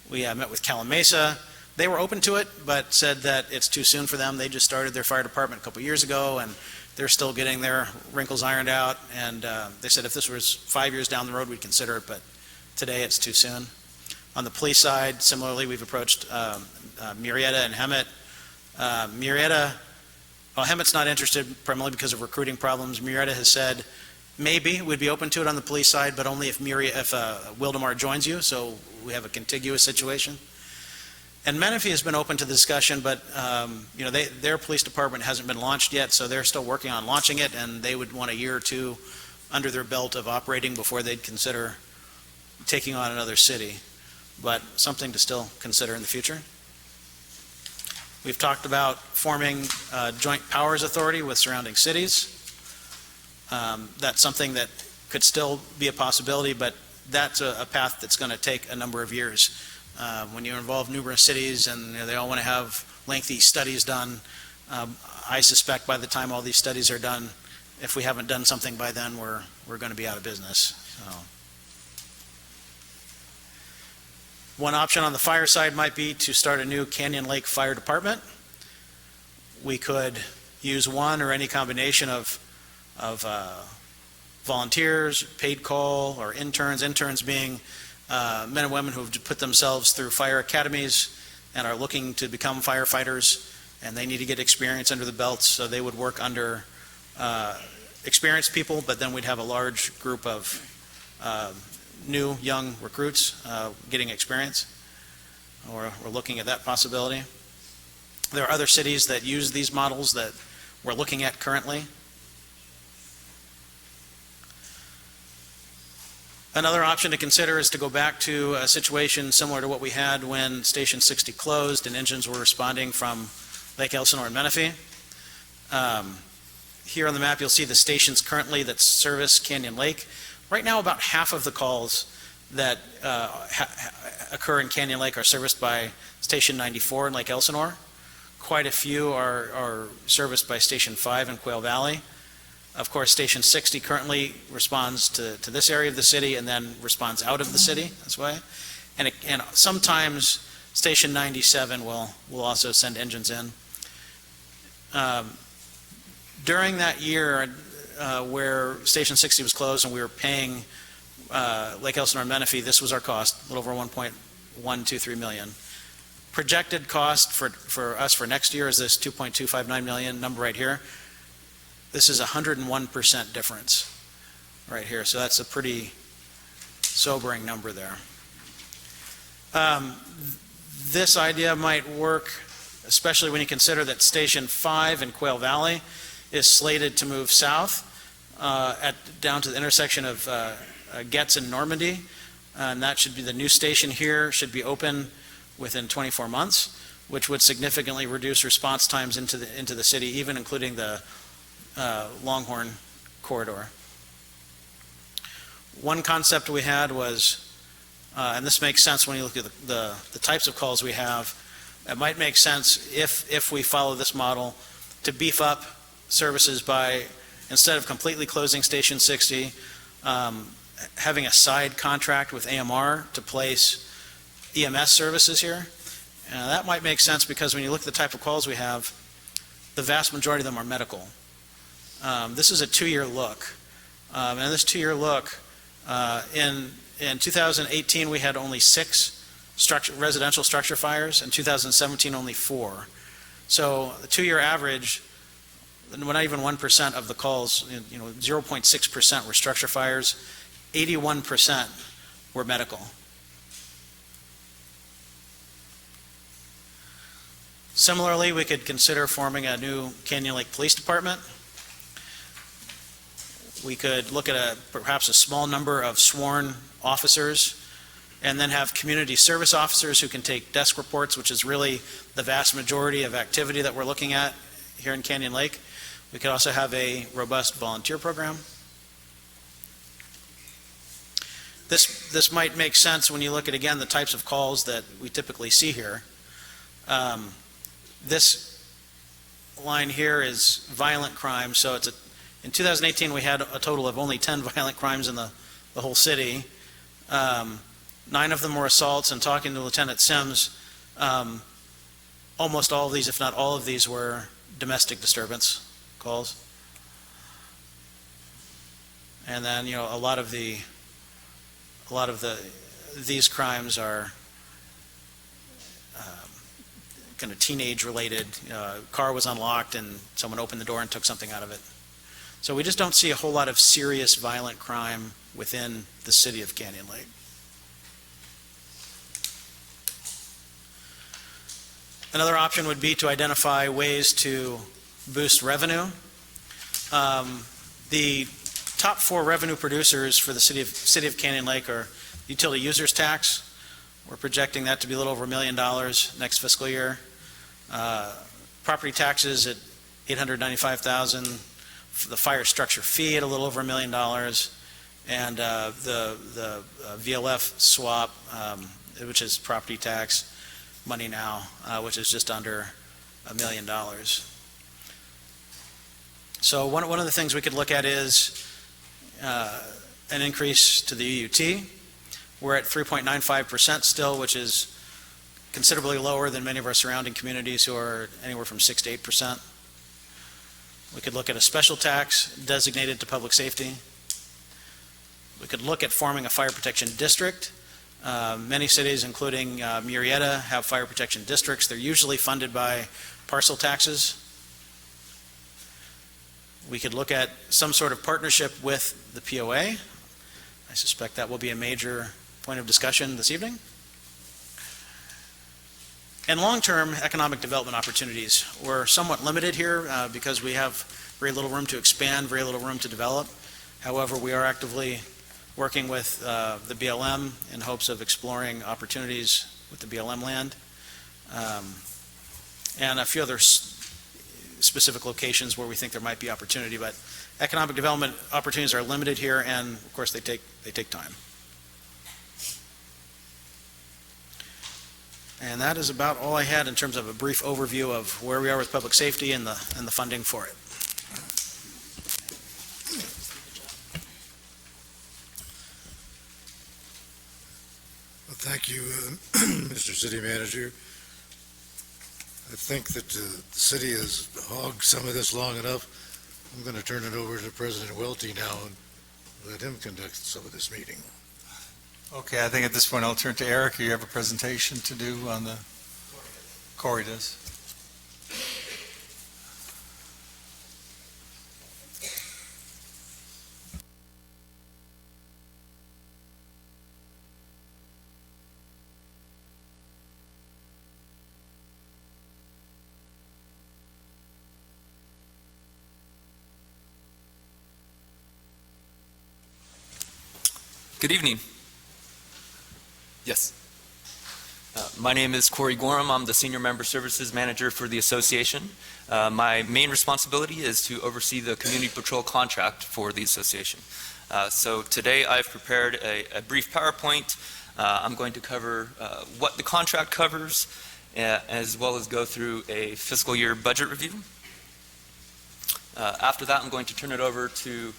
We met with Calamasa. They were open to it, but said that it's too soon for them. They just started their fire department a couple years ago, and they're still getting their wrinkles ironed out. And they said if this was 5 years down the road, we'd consider it, but today it's too soon. On the police side, similarly, we've approached Murrieta and Hemet. Hemet's not interested primarily because of recruiting problems. Murrieta has said maybe we'd be open to it on the police side, but only if Wildemar joins you, so we have a contiguous situation. And Menifee has been open to the discussion, but their police department hasn't been launched yet, so they're still working on launching it, and they would want a year or two under their belt of operating before they'd consider taking on another city, but something to still consider in the future. We've talked about forming a joint powers authority with surrounding cities. That's something that could still be a possibility, but that's a path that's going to take a number of years. When you involve numerous cities and they all want to have lengthy studies done, I suspect by the time all these studies are done, if we haven't done something by then, we're going to be out of business. So. One option on the fire side might be to start a new Canyon Lake Fire Department. We could use one or any combination of volunteers, paid call, or interns being men and women who have put themselves through fire academies and are looking to become firefighters, and they need to get experience under the belts, so they would work under experienced people, but then we'd have a large group of new, young recruits getting experience. We're looking at that possibility. There are other cities that use these models that we're looking at currently. Another option to consider is to go back to a situation similar to what we had when Station 60 closed and engines were responding from Lake Elsinore and Menifee. Here on the map, you'll see the stations currently that service Canyon Lake. Right now, about half of the calls that occur in Canyon Lake are serviced by Station 94 in Lake Elsinore. Quite a few are serviced by Station 5 in Quail Valley. Of course, Station 60 currently responds to this area of the city and then responds out of the city this way. And sometimes Station 97 will also send engines in. During that year where Station 60 was closed and we were paying Lake Elsinore and Menifee, this was our cost, a little over $1.123 million. Projected cost for us for next year is this $2.259 million number right here. This is 101% difference right here, so that's a pretty sobering number there. This idea might work, especially when you consider that Station 5 in Quail Valley is slated to move south down to the intersection of Getz and Normandy, and that should be the new station here, should be open within 24 months, which would significantly reduce response times into the city, even including the Longhorn corridor. One concept we had was, and this makes sense when you look at the types of calls we have, it might make sense if we follow this model to beef up services by, instead of completely closing Station 60, having a side contract with AMR to place EMS services here. That might make sense because when you look at the type of calls we have, the vast majority of them are medical. This is a 2-year look. And this 2-year look, in 2018, we had only 6 residential structure fires. In 2017, only 4. So the 2-year average, not even 1% of the calls, 0.6% were structure fires. 81% were medical. Similarly, we could consider forming a new Canyon Lake Police Department. We could look at perhaps a small number of sworn officers and then have community service officers who can take desk reports, which is really the vast majority of activity that we're looking at here in Canyon Lake. We could also have a robust volunteer program. This might make sense when you look at, again, the types of calls that we typically see here. This line here is violent crime, so in 2018 we had a total of only 10 violent crimes in the whole city. 9 of them were assaults, and talking to Lieutenant Sims, almost all of these, if not all of these, were domestic disturbance calls. And then, a lot of these crimes are kind of teenage-related. Car was unlocked and someone opened the door and took something out of it. So we just don't see a whole lot of serious violent crime within the city of Canyon Lake. Another option would be to identify ways to boost revenue. The top 4 revenue producers for the city of Canyon Lake are utility users tax. We're projecting that to be a little over $1 million next fiscal year. Property taxes at $895,000. The fire structure fee at a little over $1 million. And the VLF swap, which is property tax money now, which is just under $1 million. So one of the things we could look at is an increase to the UUT. We're at 3.95% still, which is considerably lower than many of our surrounding communities who are anywhere from 6 to 8%. We could look at a special tax designated to public safety. We could look at forming a fire protection district. Many cities, including Murrieta, have fire protection districts. They're usually funded by parcel taxes. We could look at some sort of partnership with the POA. I suspect that will be a major point of discussion this evening. And long-term economic development opportunities. We're somewhat limited here because we have very little room to expand, very little room to develop. However, we are actively working with the BLM in hopes of exploring opportunities with the BLM land. And a few other specific locations where we think there might be opportunity, but economic development opportunities are limited here, and of course they take time. And that is about all I had in terms of a brief overview of where we are with public safety and the funding for it. Well, thank you, Mr. City Manager. I think that the city has hogged some of this long enough. I'm going to turn it over to President Welty now and let him conduct some of this meeting. Okay, I think at this point I'll turn to Eric. You have a presentation to do on the... Corey does. Good evening. Yes. My name is Corey Gorham. I'm the Senior Member Services Manager for the association. My main responsibility is to oversee the community patrol contract for the association. So today I've prepared a brief PowerPoint. I'm going to cover what the contract covers, as well as go through a fiscal year budget review. After that, I'm going to turn it over to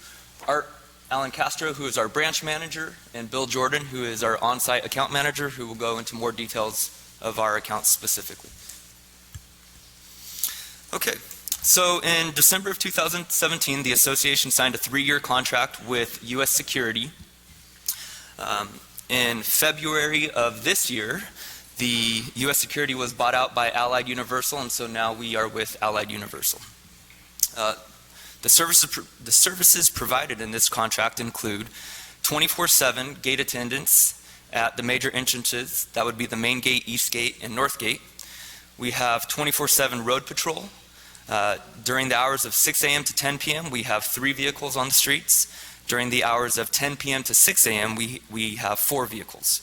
Art Alan Castro, who is our branch manager, and Bill Jordan, who is our on-site account manager, who will go into more details of our accounts specifically. Okay, so in December of 2017, the association signed a 3-year contract with U.S. Security. In February of this year, the U.S. Security was bought out by Allied Universal, and so now we are with Allied Universal. The services provided in this contract include 24/7 gate attendance at the major entrances. That would be the main gate, east gate, and north gate. We have 24/7 road patrol. During the hours of 6 a.m. to 10 p.m., we have 3 vehicles on the streets. During the hours of 10 p.m. to 6 a.m., we have 4 vehicles.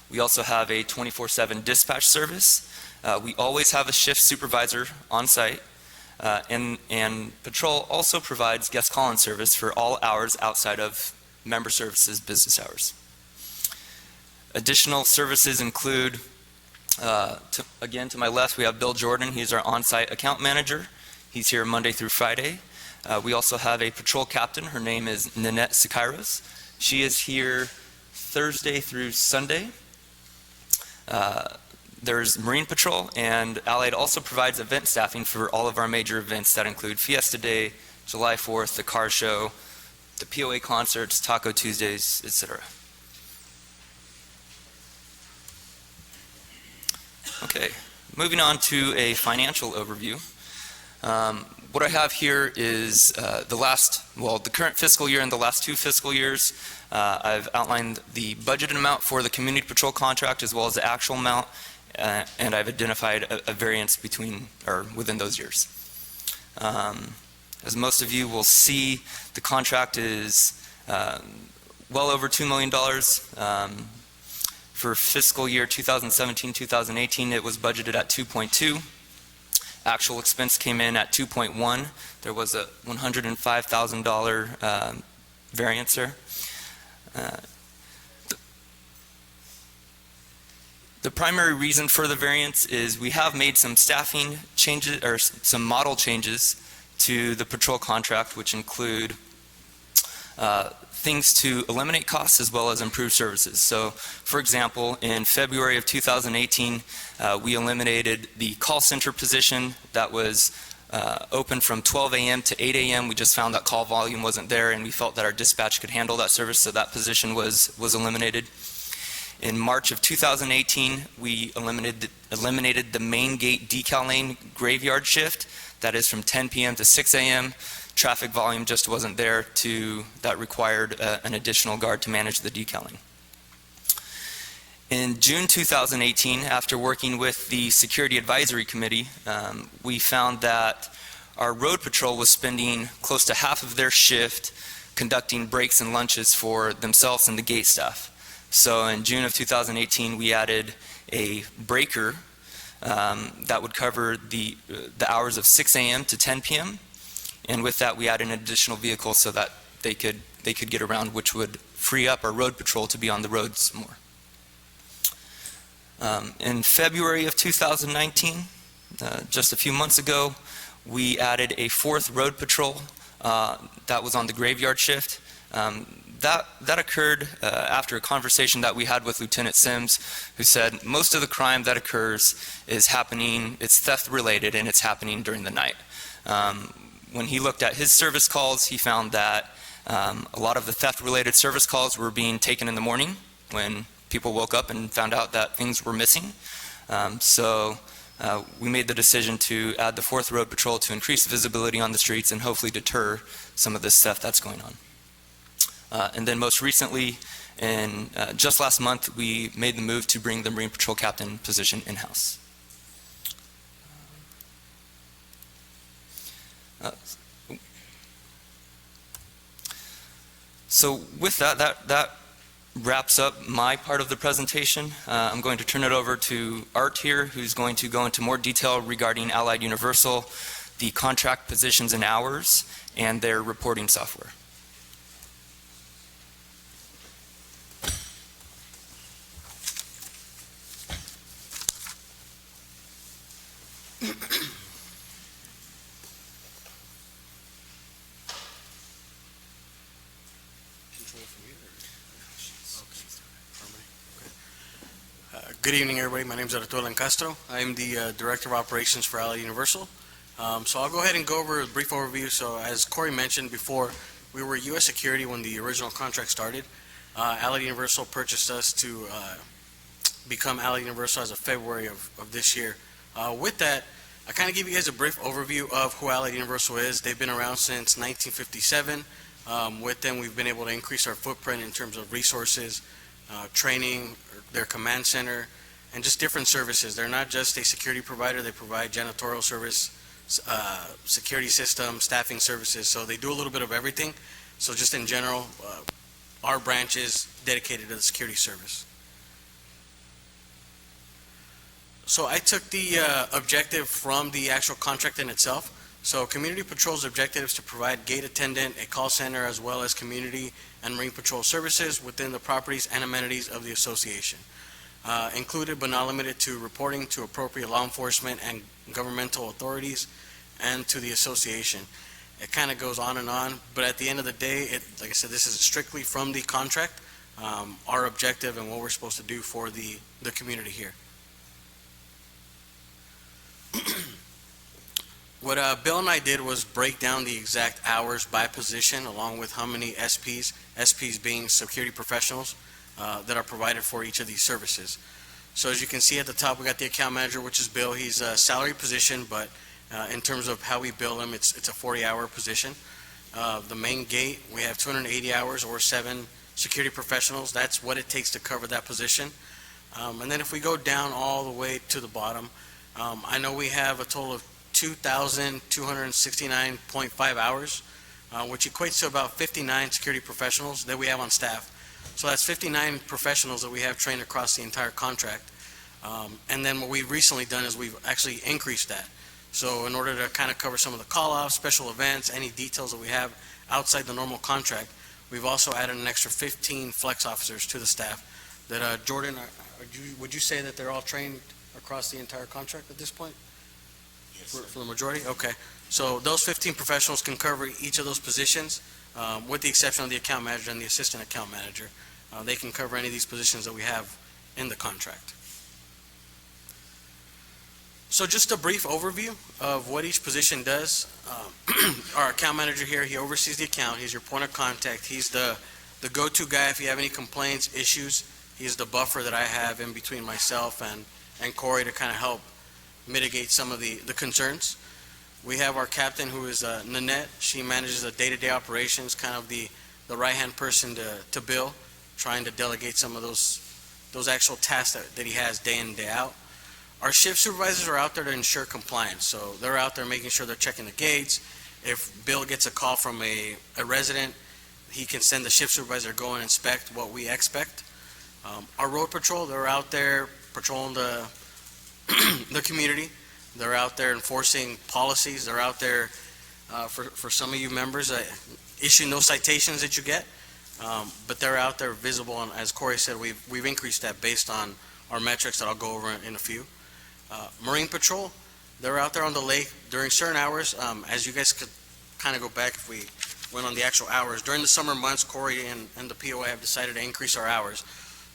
We also have a 24/7 dispatch service. We always have a shift supervisor on site. And patrol also provides guest call-in service for all hours outside of member services business hours. Additional services include, again to my left, we have Bill Jordan. He's our on-site account manager. He's here Monday through Friday. We also have a patrol captain. Her name is Nanette Sikairos. She is here Thursday through Sunday. There's Marine Patrol, and Allied also provides event staffing for all of our major events that include Fiesta Day, July 4th, the car show, the POA concerts, Taco Tuesdays, etc. Okay, moving on to a financial overview. What I have here is the current fiscal year and the last 2 fiscal years. I've outlined the budgeted amount for the community patrol contract as well as the actual amount, and I've identified a variance within those years. As most of you will see, the contract is well over $2 million. For fiscal year 2017-2018, it was budgeted at 2.2. Actual expense came in at 2.1. There was a $105,000 variance there. The primary reason for the variance is we have made some staffing changes, or some model changes to the patrol contract, which include things to eliminate costs as well as improve services. So, for example, in February of 2018, we eliminated the call center position that was open from 12 a.m. to 8 a.m. We just found that call volume wasn't there, and we felt that our dispatch could handle that service, so that position was eliminated. In March of 2018, we eliminated the main gate decal lane graveyard shift. That is from 10 p.m. to 6 a.m. Traffic volume just wasn't there that required an additional guard to manage the decaling. In June 2018, after working with the Security Advisory Committee, we found that our road patrol was spending close to half of their shift conducting breaks and lunches for themselves and the gate staff. So in June of 2018, we added a breaker that would cover the hours of 6 a.m. to 10 p.m. And with that, we added an additional vehicle so that they could get around, which would free up our road patrol to be on the roads more. In February of 2019, just a few months ago, we added a 4th road patrol that was on the graveyard shift. That occurred after a conversation that we had with Lieutenant Sims, who said most of the crime that occurs is happening, it's theft related, and it's happening during the night. When he looked at his service calls, he found that a lot of the theft related service calls were being taken in the morning when people woke up and found out that things were missing. So we made the decision to add the 4th road patrol to increase visibility on the streets and hopefully deter some of this theft that's going on. And then most recently, just last month, we made the move to bring the Marine Patrol Captain position in-house. So with that wraps up my part of the presentation. I'm going to turn it over to Art here, who's going to go into more detail regarding Allied Universal, the contract positions and hours, and their reporting software. Good evening, everybody. My name is Arturo Lencastro. I am the Director of Operations for Allied Universal. So I'll go ahead and go over a brief overview. So as Corey mentioned before, we were U.S. Security when the original contract started. Allied Universal purchased us to become Allied Universal as of February of this year. With that, I kind of give you guys a brief overview of who Allied Universal is. They've been around since 1957. With them, we've been able to increase our footprint in terms of resources, training, their command center, and just different services. They're not just a security provider. They provide janitorial service, security system, staffing services. So they do a little bit of everything. So just in general, our branch is dedicated to the security service. So I took the objective from the actual contract in itself. So Community Patrol's objective is to provide gate attendant, a call center, as well as community and Marine Patrol services within the properties and amenities of the association. Included but not limited to reporting to appropriate law enforcement and governmental authorities and to the association. It kind of goes on and on, but at the end of the day, like I said, this is strictly from the contract. our objective and what we're supposed to do for the community here. What Bill and I did was break down the exact hours by position along with how many SPs being security professionals that are provided for each of these services. So as you can see at the top, we got the account manager, which is Bill. He's a salary position, but in terms of how we bill him, it's a 40-hour position. The main gate, we have 280 hours or 7 security professionals. That's what it takes to cover that position. And then if we go down all the way to the bottom, I know we have a total of 2,269.5 hours, which equates to about 59 security professionals that we have on staff. So that's 59 professionals that we have trained across the entire contract. And then what we've recently done is we've actually increased that. So in order to kind of cover some of the call-offs, special events, any details that we have outside the normal contract, we've also added an extra 15 flex officers to the staff. That Jordan, would you say that they're all trained across the entire contract at this point? Yes. For the majority? Okay. So those 15 professionals can cover each of those positions, with the exception of the account manager and the assistant account manager. They can cover any of these positions that we have in the contract. So just a brief overview of what each position does. Our account manager here, he oversees the account. He's your point of contact. He's the go-to guy if you have any complaints, issues. He's the buffer that I have in between myself and Corey to kind of help mitigate some of the concerns. We have our captain, who is Nanette. She manages the day-to-day operations, kind of the right-hand person to Bill, trying to delegate some of those actual tasks that he has day in, day out. Our shift supervisors are out there to ensure compliance, so they're out there making sure they're checking the gates. If Bill gets a call from a resident, he can send the shift supervisor to go and inspect what we expect. Our road patrol, they're out there patrolling the community. They're out there enforcing policies. They're out there, for some of you members, issuing those citations that you get. But they're out there visible, and as Corey said, we've increased that based on our metrics that I'll go over in a few. Marine Patrol, they're out there on the lake during certain hours. As you guys could kind of go back if we went on the actual hours. During the summer months, Corey and the POA have decided to increase our hours.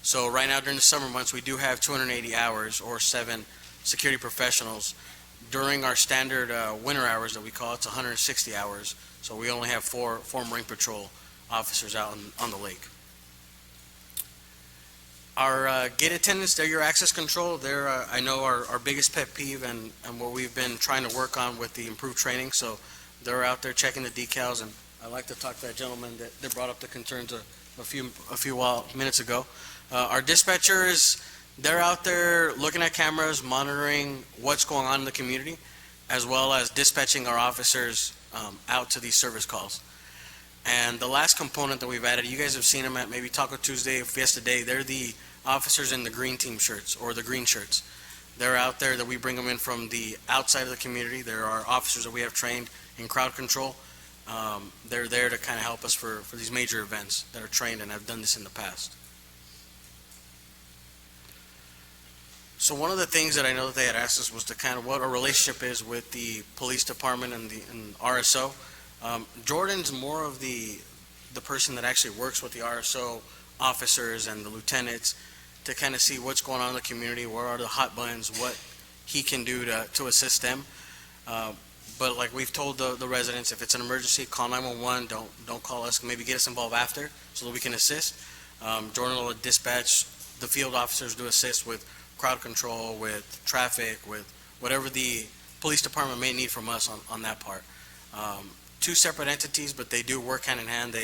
So right now during the summer months, we do have 280 hours or 7 security professionals. During our standard winter hours that we call, it's 160 hours. So we only have 4 Marine Patrol officers out on the lake. Our gate attendants, they're your access control. They're, I know, our biggest pet peeve and what we've been trying to work on with the improved training. So they're out there checking the decals, and I'd like to talk to that gentleman that brought up the concerns a few minutes ago. Our dispatchers, they're out there looking at cameras, monitoring what's going on in the community, as well as dispatching our officers out to these service calls. And the last component that we've added, you guys have seen them at maybe Taco Tuesday, Fiesta Day. They're the officers in the green team shirts or the green shirts. They're out there that we bring them in from the outside of the community. There are officers that we have trained in crowd control. They're there to kind of help us for these major events that are trained and have done this in the past. So one of the things that I know that they had asked us was to kind of what our relationship is with the police department and RSO. Jordan's more of the person that actually works with the RSO officers and the lieutenants to kind of see what's going on in the community, where are the hot buttons, what he can do to assist them. But like we've told the residents, if it's an emergency, call 911. Don't call us. Maybe get us involved after so that we can assist. Jordan will dispatch the field officers to assist with crowd control, with traffic, with whatever the police department may need from us on that part. 2 separate entities, but they do work hand in hand.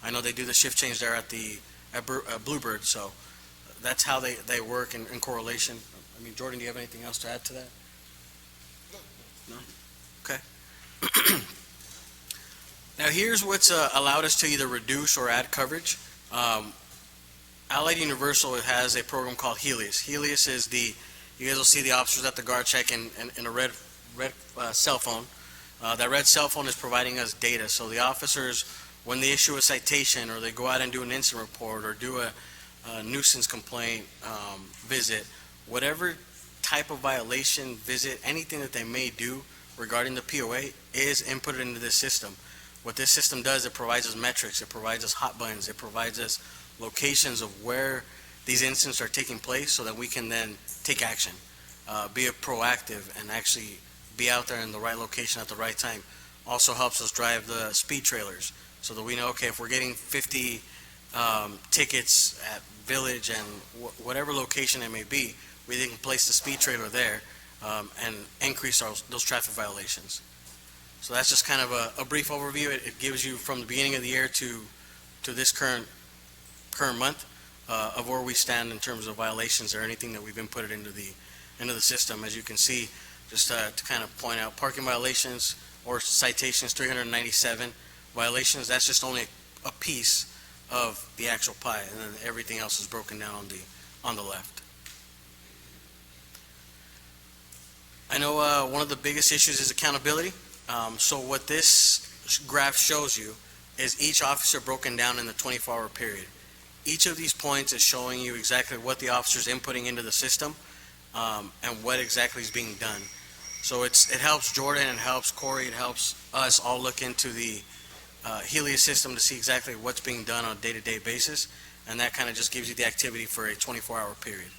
I know they do the shift change there at Bluebird, so that's how they work in correlation. I mean, Jordan, do you have anything else to add to that? No? Okay. Now here's what's allowed us to either reduce or add coverage. Allied Universal has a program called Helios. Helios is you guys will see the officers at the guard check in a red cell phone. That red cell phone is providing us data. So the officers, when they issue a citation or they go out and do an incident report or do a nuisance complaint visit, whatever type of violation visit, anything that they may do regarding the POA is inputted into this system. What this system does, it provides us metrics, it provides us hot buttons, it provides us locations of where these incidents are taking place so that we can then take action, be proactive, and actually be out there in the right location at the right time. Also helps us drive the speed trailers so that we know, okay, if we're getting 50 tickets at Village and whatever location it may be, we can place the speed trailer there and increase those traffic violations. So that's just kind of a brief overview. It gives you from the beginning of the year to this current month of where we stand in terms of violations or anything that we've inputted into the system. As you can see, just to kind of point out, parking violations or citations, 397 violations. That's just only a piece of the actual pie, and then everything else is broken down on the left. I know one of the biggest issues is accountability. So what this graph shows you is each officer broken down in the 24-hour period. Each of these points is showing you exactly what the officer's inputting into the system and what exactly is being done. So it helps Jordan, it helps Corey, it helps us all look into the Helios system to see exactly what's being done on a day-to-day basis, and that kind of just gives you the activity for a 24-hour period.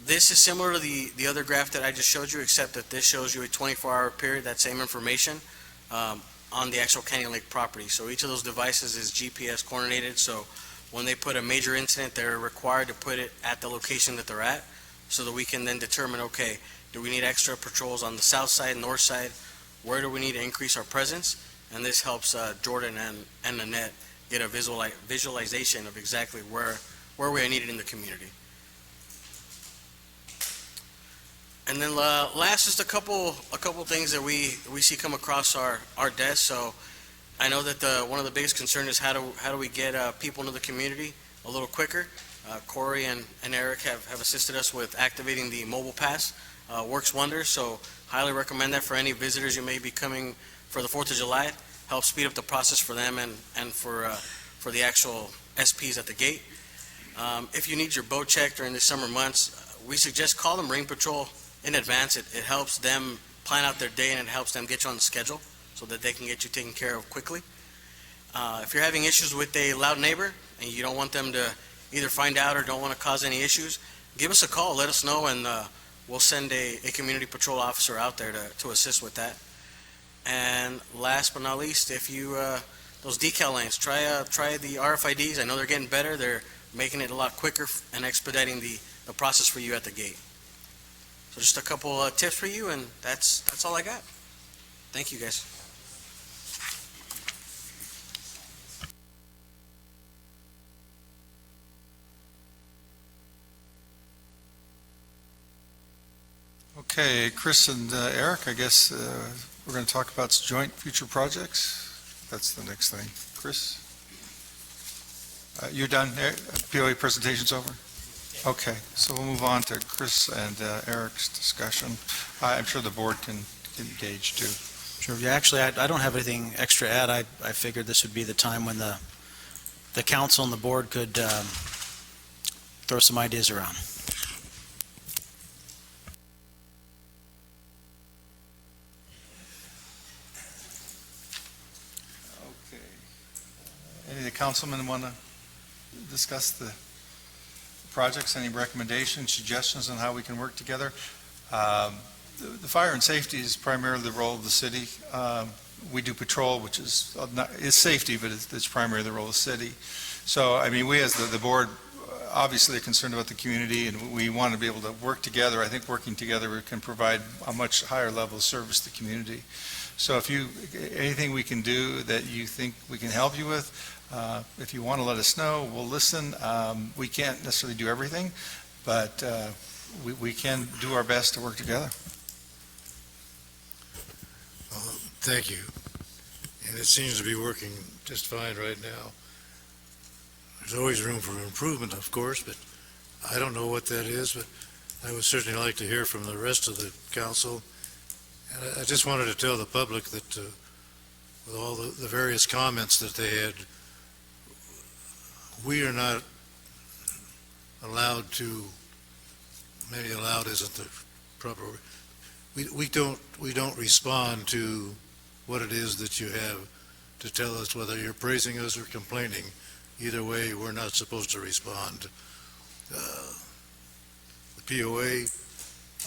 This is similar to the other graph that I just showed you, except that this shows you a 24-hour period, that same information on the actual Canyon Lake property. So each of those devices is GPS coordinated, so when they put a major incident, they're required to put it at the location that they're at, so that we can then determine, okay, do we need extra patrols on the south side, north side? Where do we need to increase our presence? And this helps Jordan and Nanette get a visualization of exactly where we are needed in the community. And then last, just a couple things that we see come across our desk. So I know that one of the biggest concerns is how do we get people into the community a little quicker. Corey and Eric have assisted us with activating the mobile pass. Works wonders, so highly recommend that for any visitors you may be coming for the 4th of July. Helps speed up the process for them and for the actual SPs at the gate. If you need your boat checked during the summer months, we suggest call the Marine Patrol in advance. It helps them plan out their day, and it helps them get you on the schedule so that they can get you taken care of quickly. If you're having issues with a loud neighbor and you don't want them to either find out or don't want to cause any issues, give us a call, let us know, and we'll send a community patrol officer out there to assist with that. And last but not least, if you those decal lanes, try the RFIDs. I know they're getting better. They're making it a lot quicker and expediting the process for you at the gate. So just a couple tips for you, and that's all I got. Thank you, guys. Okay, Chris and Eric, I guess we're going to talk about joint future projects. That's the next thing. Chris? You're done? POA presentation's over? Okay, so we'll move on to Chris and Eric's discussion. I'm sure the board can engage too. Sure. Yeah, actually, I don't have anything extra to add. I figured this would be the time when the council and the board could throw some ideas around. Okay. Any of the councilmen want to discuss the projects? Any recommendations, suggestions on how we can work together? The fire and safety is primarily the role of the city. We do patrol, which is safety, but it's primarily the role of the city. So, I mean, we as the board obviously are concerned about the community, and we want to be able to work together. I think working together we can provide a much higher level of service to the community. So anything we can do that you think we can help you with, if you want to let us know, we'll listen. We can't necessarily do everything, but we can do our best to work together. Thank you. And it seems to be working just fine right now. There's always room for improvement, of course, but I don't know what that is, but I would certainly like to hear from the rest of the council. And I just wanted to tell the public that with all the various comments that they had, we are not allowed to, maybe allowed isn't the proper word. We don't respond to what it is that you have to tell us whether you're praising us or complaining. Either way, we're not supposed to respond. The POA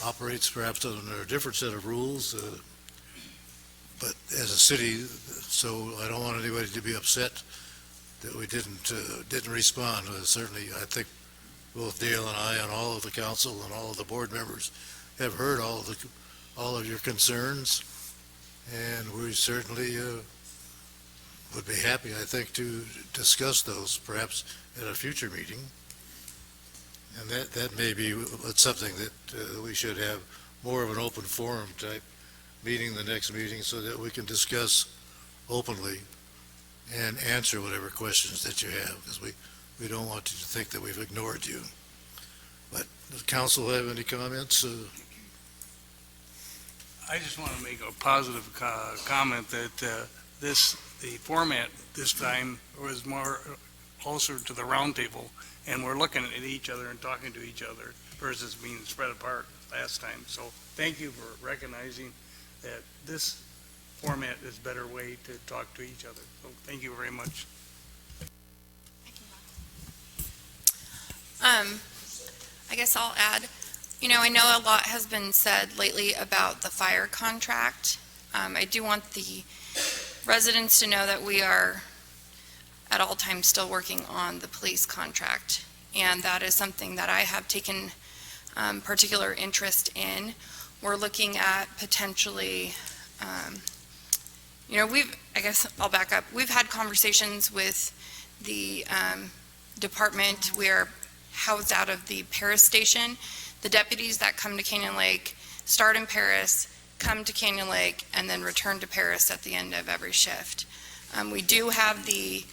operates perhaps under a different set of rules, but as a city, so I don't want anybody to be upset that we didn't respond. Certainly, I think both Dale and I and all of the council and all of the board members have heard all of your concerns, and we certainly would be happy, I think, to discuss those perhaps at a future meeting. And that may be something that we should have more of an open forum type meeting the next meeting so that we can discuss openly and answer whatever questions that you have, because we don't want you to think that we've ignored you. But does council have any comments? I just want to make a positive comment that the format this time was more closer to the round table, and we're looking at each other and talking to each other versus being spread apart last time. So thank you for recognizing that this format is a better way to talk to each other. So thank you very much. I guess I'll add, I know a lot has been said lately about the fire contract. I do want the residents to know that we are at all times still working on the police contract, and that is something that I have taken particular interest in. We're looking at potentially, I guess I'll back up. We've had conversations with the department. We're housed out of the Paris station. The deputies that come to Canyon Lake start in Paris, come to Canyon Lake, and then return to Paris at the end of every shift. We do have the,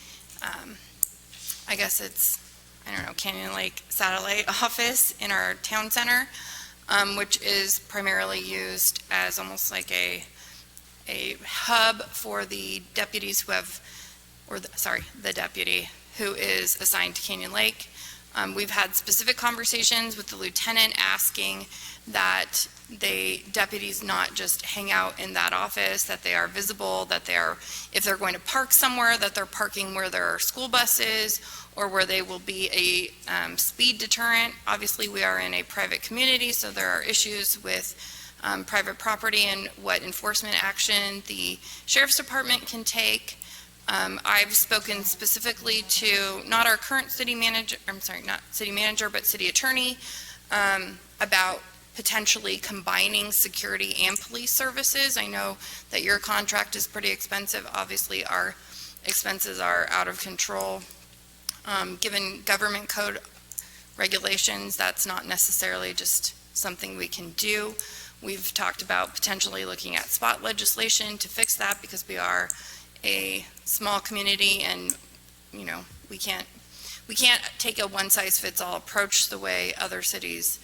I guess it's, Canyon Lake satellite office in our town center, which is primarily used as almost like a hub for the deputies who have, the deputy who is assigned to Canyon Lake. We've had specific conversations with the lieutenant asking that deputies not just hang out in that office, that they are visible, that if they're going to park somewhere, that they're parking where there are school buses or where they will be a speed deterrent. Obviously, we are in a private community, so there are issues with private property and what enforcement action the sheriff's department can take. I've spoken specifically to not our current city manager, not city manager, but city attorney, about potentially combining security and police services. I know that your contract is pretty expensive. Obviously, our expenses are out of control. Given government code regulations, that's not necessarily just something we can do. We've talked about potentially looking at spot legislation to fix that, because we are a small community, and we can't take a one-size-fits-all approach the way other cities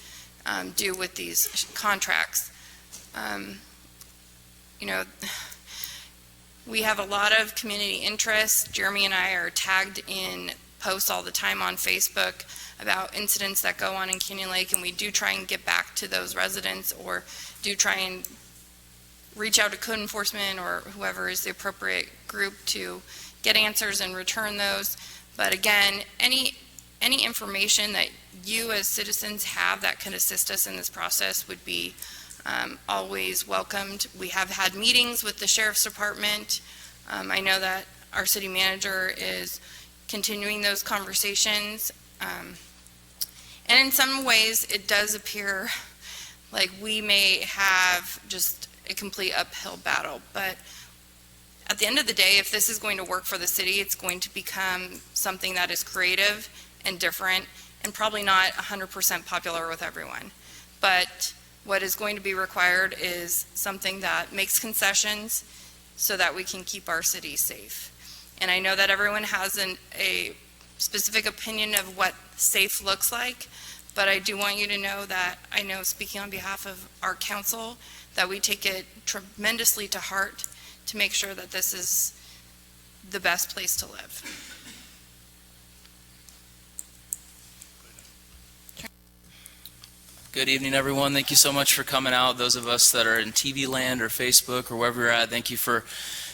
do with these contracts. We have a lot of community interest. Jeremy and I are tagged in posts all the time on Facebook about incidents that go on in Canyon Lake, and we do try and get back to those residents, or do try and reach out to code enforcement or whoever is the appropriate group to get answers and return those. But again, any information that you as citizens have that can assist us in this process would be always welcomed. We have had meetings with the sheriff's department. I know that our city manager is continuing those conversations. And in some ways, it does appear like we may have just a complete uphill battle. But at the end of the day, if this is going to work for the city, it's going to become something that is creative and different, and probably not 100% popular with everyone. But what is going to be required is something that makes concessions so that we can keep our city safe. And I know that everyone has a specific opinion of what safe looks like, but I do want you to know that I know, speaking on behalf of our council, that we take it tremendously to heart to make sure that this is the best place to live. Good evening, everyone. Thank you so much for coming out. Those of us that are in TV land or Facebook or wherever you're at, thank you for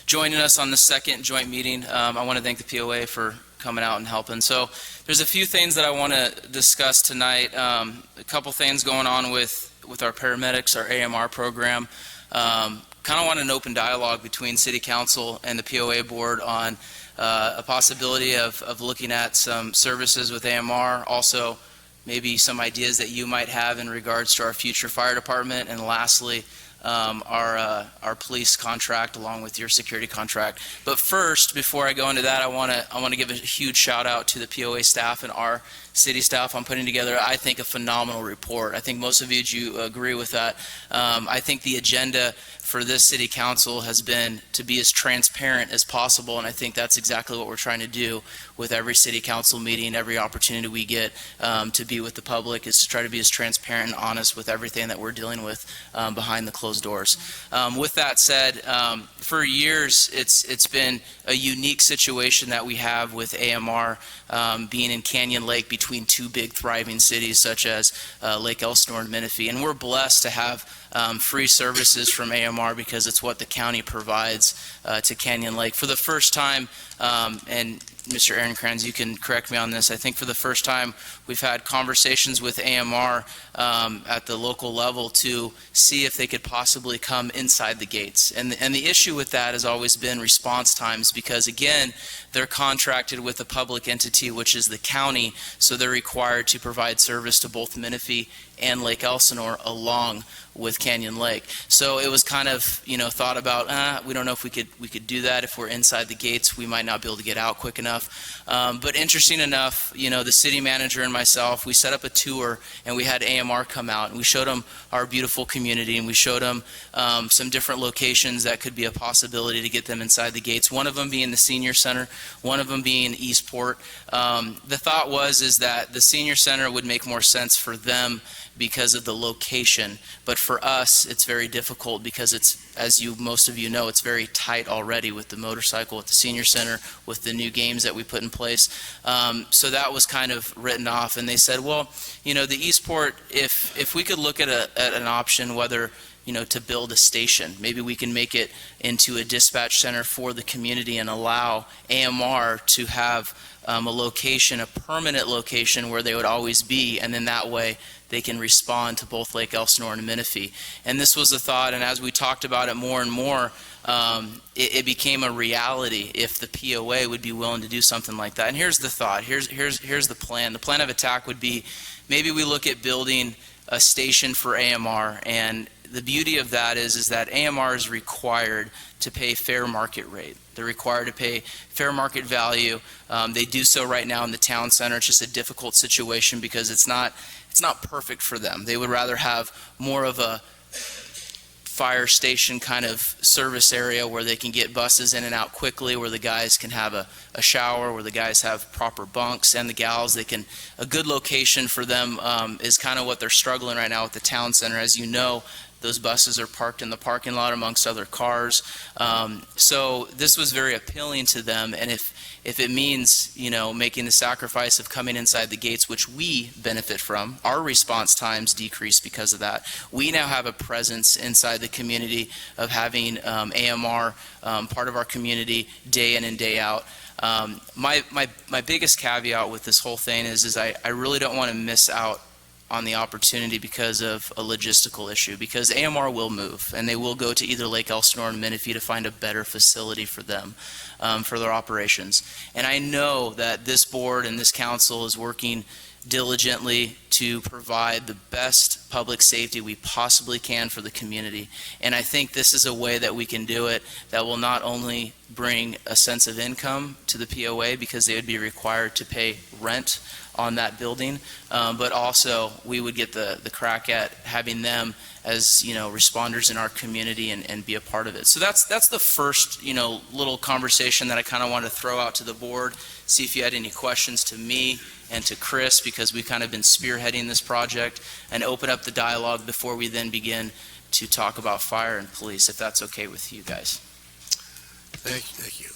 joining us on the second joint meeting. I want to thank the POA for coming out and helping. So there's a few things that I want to discuss tonight. A couple things going on with our paramedics, our AMR program. Kind of want an open dialogue between City Council and the POA board on a possibility of looking at some services with AMR. Also, maybe some ideas that you might have in regards to our future fire department. And lastly, our police contract along with your security contract. But first, before I go into that, I want to give a huge shout out to the POA staff and our city staff on putting together, I think, a phenomenal report. I think most of you agree with that. I think the agenda for this city council has been to be as transparent as possible, and I think that's exactly what we're trying to do with every city council meeting, every opportunity we get to be with the public, is to try to be as transparent and honest with everything that we're dealing with behind the closed doors. With that said, for years it's been a unique situation that we have with AMR being in Canyon Lake between two big thriving cities such as Lake Elsinore and Menifee, and we're blessed to have free services from AMR because it's what the county provides to Canyon Lake. For the first time, and Mr. Aaron Kranz, you can correct me on this, I think for the first time we've had conversations with AMR at the local level to see if they could possibly come inside the gates. And the issue with that has always been response times because, again, they're contracted with a public entity, which is the county, so they're required to provide service to both Menifee and Lake Elsinore along with Canyon Lake. So it was kind of, thought about, we don't know if we could do that. If we're inside the gates, we might not be able to get out quick enough. But interesting enough, the city manager and myself, we set up a tour and we had AMR come out and we showed them our beautiful community and we showed them some different locations that could be a possibility to get them inside the gates. One of them being the senior center, one of them being Eastport. The thought is that the senior center would make more sense for them because of the location, but for us it's very difficult because it's, as most of you know, it's very tight already with the motorcycle, with the senior center, with the new games that we put in place. So that was kind of written off, and they said, well, the Eastport, if we could look at an option whether to build a station, maybe we can make it into a dispatch center for the community and allow AMR to have a location, a permanent location where they would always be, and then that way they can respond to both Lake Elsinore and Menifee. And this was a thought, and as we talked about it more and more, it became a reality if the POA would be willing to do something like that. And here's the thought, here's the plan. The plan of attack would be maybe we look at building a station for AMR, and the beauty of that is that AMR is required to pay fair market rate. They're required to pay fair market value. They do so right now in the town center. It's just a difficult situation because it's not perfect for them. They would rather have more of a fire station kind of service area where they can get buses in and out quickly, where the guys can have a shower, where the guys have proper bunks, and the gals, a good location for them is kind of what they're struggling right now with the town center. As you know, those buses are parked in the parking lot amongst other cars. So this was very appealing to them, and if it means, making the sacrifice of coming inside the gates, which we benefit from, our response times decrease because of that. We now have a presence inside the community of having AMR part of our community day in and day out. My biggest caveat with this whole thing is I really don't want to miss out on the opportunity because of a logistical issue, because AMR will move and they will go to either Lake Elsinore and Menifee to find a better facility for them, for their operations. And I know that this board and this council is working diligently to provide the best public safety we possibly can for the community. And I think this is a way that we can do it that will not only bring a sense of income to the POA because they would be required to pay rent on that building, but also we would get the crack at having them as responders in our community and be a part of it. So that's the first little conversation that I kind of want to throw out to the board, see if you had any questions to me and to Chris, because we've kind of been spearheading this project, and open up the dialogue before we then begin to talk about fire and police, if that's okay with you guys. Thank you.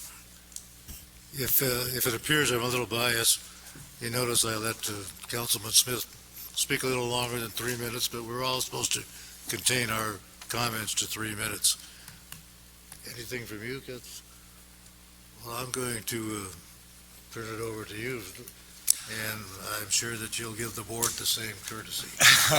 If it appears I'm a little biased, you notice I let Councilman Smith speak a little longer than 3 minutes, but we're all supposed to contain our comments to 3 minutes. Anything from you, Katz? Well, I'm going to turn it over to you, and I'm sure that you'll give the board the same courtesy.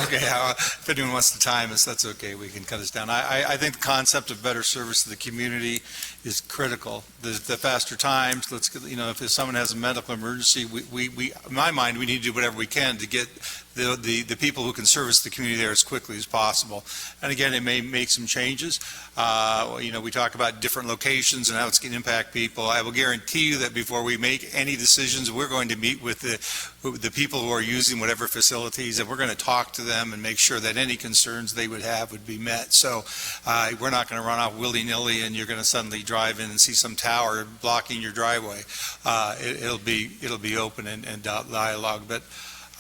Okay, if anyone wants to time us, that's okay, we can cut us down. I think the concept of better service to the community is critical. The faster times, if someone has a medical emergency, we in my mind, we need to do whatever we can to get the people who can service the community there as quickly as possible. And again, it may make some changes. We talk about different locations and how it's going to impact people. I will guarantee you that before we make any decisions, we're going to meet with the people who are using whatever facilities, and we're going to talk to them and make sure that any concerns they would have would be met. So we're not going to run off willy-nilly and you're going to suddenly drive in and see some tower blocking your driveway. It'll be open and dialogue. But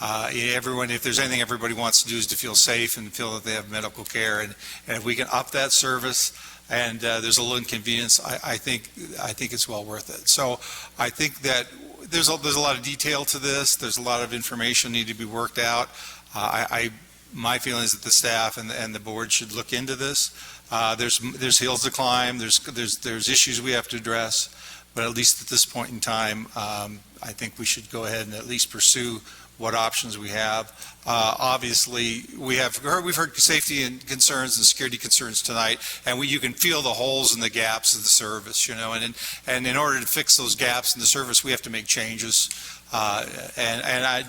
everyone, if there's anything everybody wants to do is to feel safe and feel that they have medical care. And if we can up that service and there's a little inconvenience, I think it's well worth it. So I think that there's a lot of detail to this. There's a lot of information need to be worked out. My feeling is that the staff and the board should look into this. There's hills to climb. There's issues we have to address. But at least at this point in time, I think we should go ahead and at least pursue what options we have. Obviously, we've heard safety and concerns and security concerns tonight, and you can feel the holes and the gaps of the service, and in order to fix those gaps in the service, we have to make changes. And I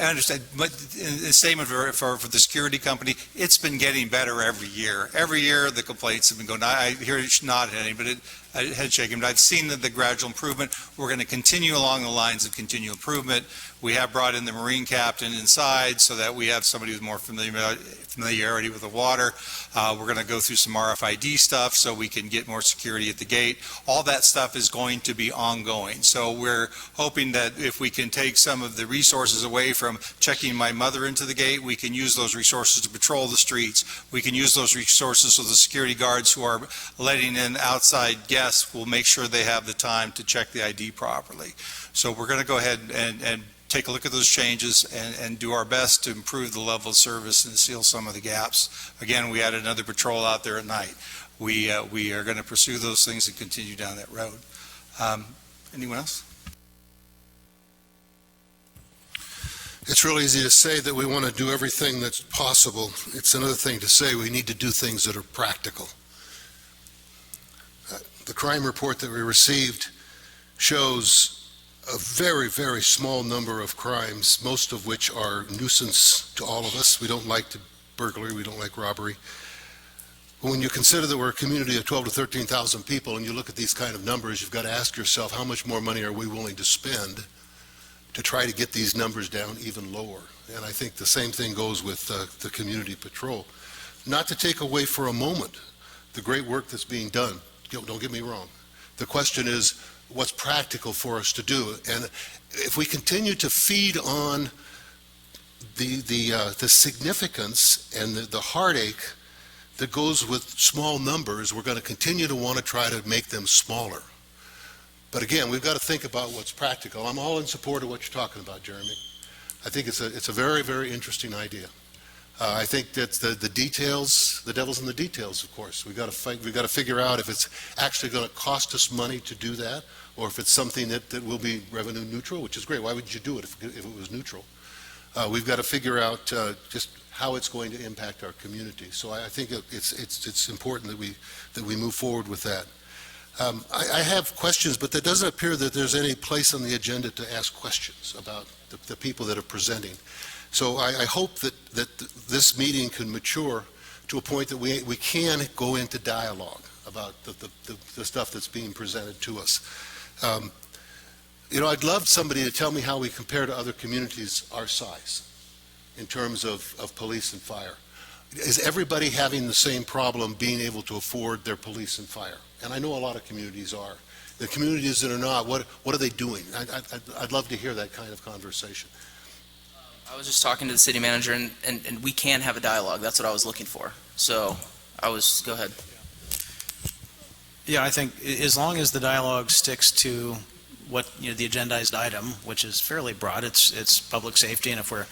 understand, but in the statement for the security company, it's been getting better every year. Every year, the complaints have been going. I hear it's not any, but head shaking. But I've seen the gradual improvement. We're going to continue along the lines of continual improvement. We have brought in the Marine captain inside so that we have somebody with more familiarity with the water. We're going to go through some RFID stuff so we can get more security at the gate. All that stuff is going to be ongoing. So we're hoping that if we can take some of the resources away from checking my mother into the gate, we can use those resources to patrol the streets. We can use those resources so the security guards who are letting in outside guests will make sure they have the time to check the ID properly. So we're going to go ahead and take a look at those changes and do our best to improve the level of service and seal some of the gaps. Again, we added another patrol out there at night. We are going to pursue those things and continue down that road. Anyone else? It's real easy to say that we want to do everything that's possible. It's another thing to say we need to do things that are practical. The crime report that we received shows a very, very small number of crimes, most of which are nuisance to all of us. We don't like burglary, we don't like robbery. But when you consider that we're a community of 12 to 13,000 people and you look at these kind of numbers, you've got to ask yourself, how much more money are we willing to spend to try to get these numbers down even lower? And I think the same thing goes with the community patrol. Not to take away for a moment the great work that's being done. Don't get me wrong. The question is, what's practical for us to do? And if we continue to feed on the significance and the heartache that goes with small numbers, we're going to continue to want to try to make them smaller. But again, we've got to think about what's practical. I'm all in support of what you're talking about, Jeremy. I think it's a very, very interesting idea. I think that the details, the devil's in the details, of course. We've got to figure out if it's actually going to cost us money to do that, or if it's something that will be revenue neutral, which is great. Why wouldn't you do it if it was neutral? We've got to figure out just how it's going to impact our community. So I think it's important that we move forward with that. I have questions, but there doesn't appear that there's any place on the agenda to ask questions about the people that are presenting. So I hope that this meeting can mature to a point that we can go into dialogue about the stuff that's being presented to us. I'd love somebody to tell me how we compare to other communities our size in terms of police and fire. Is everybody having the same problem being able to afford their police and fire? And I know a lot of communities are. The communities that are not, what are they doing? I'd love to hear that kind of conversation. I was just talking to the city manager, and we can have a dialogue. That's what I was looking for. So go ahead. Yeah, I think as long as the dialogue sticks to what, the agendized item, which is fairly broad, it's public safety, and if we're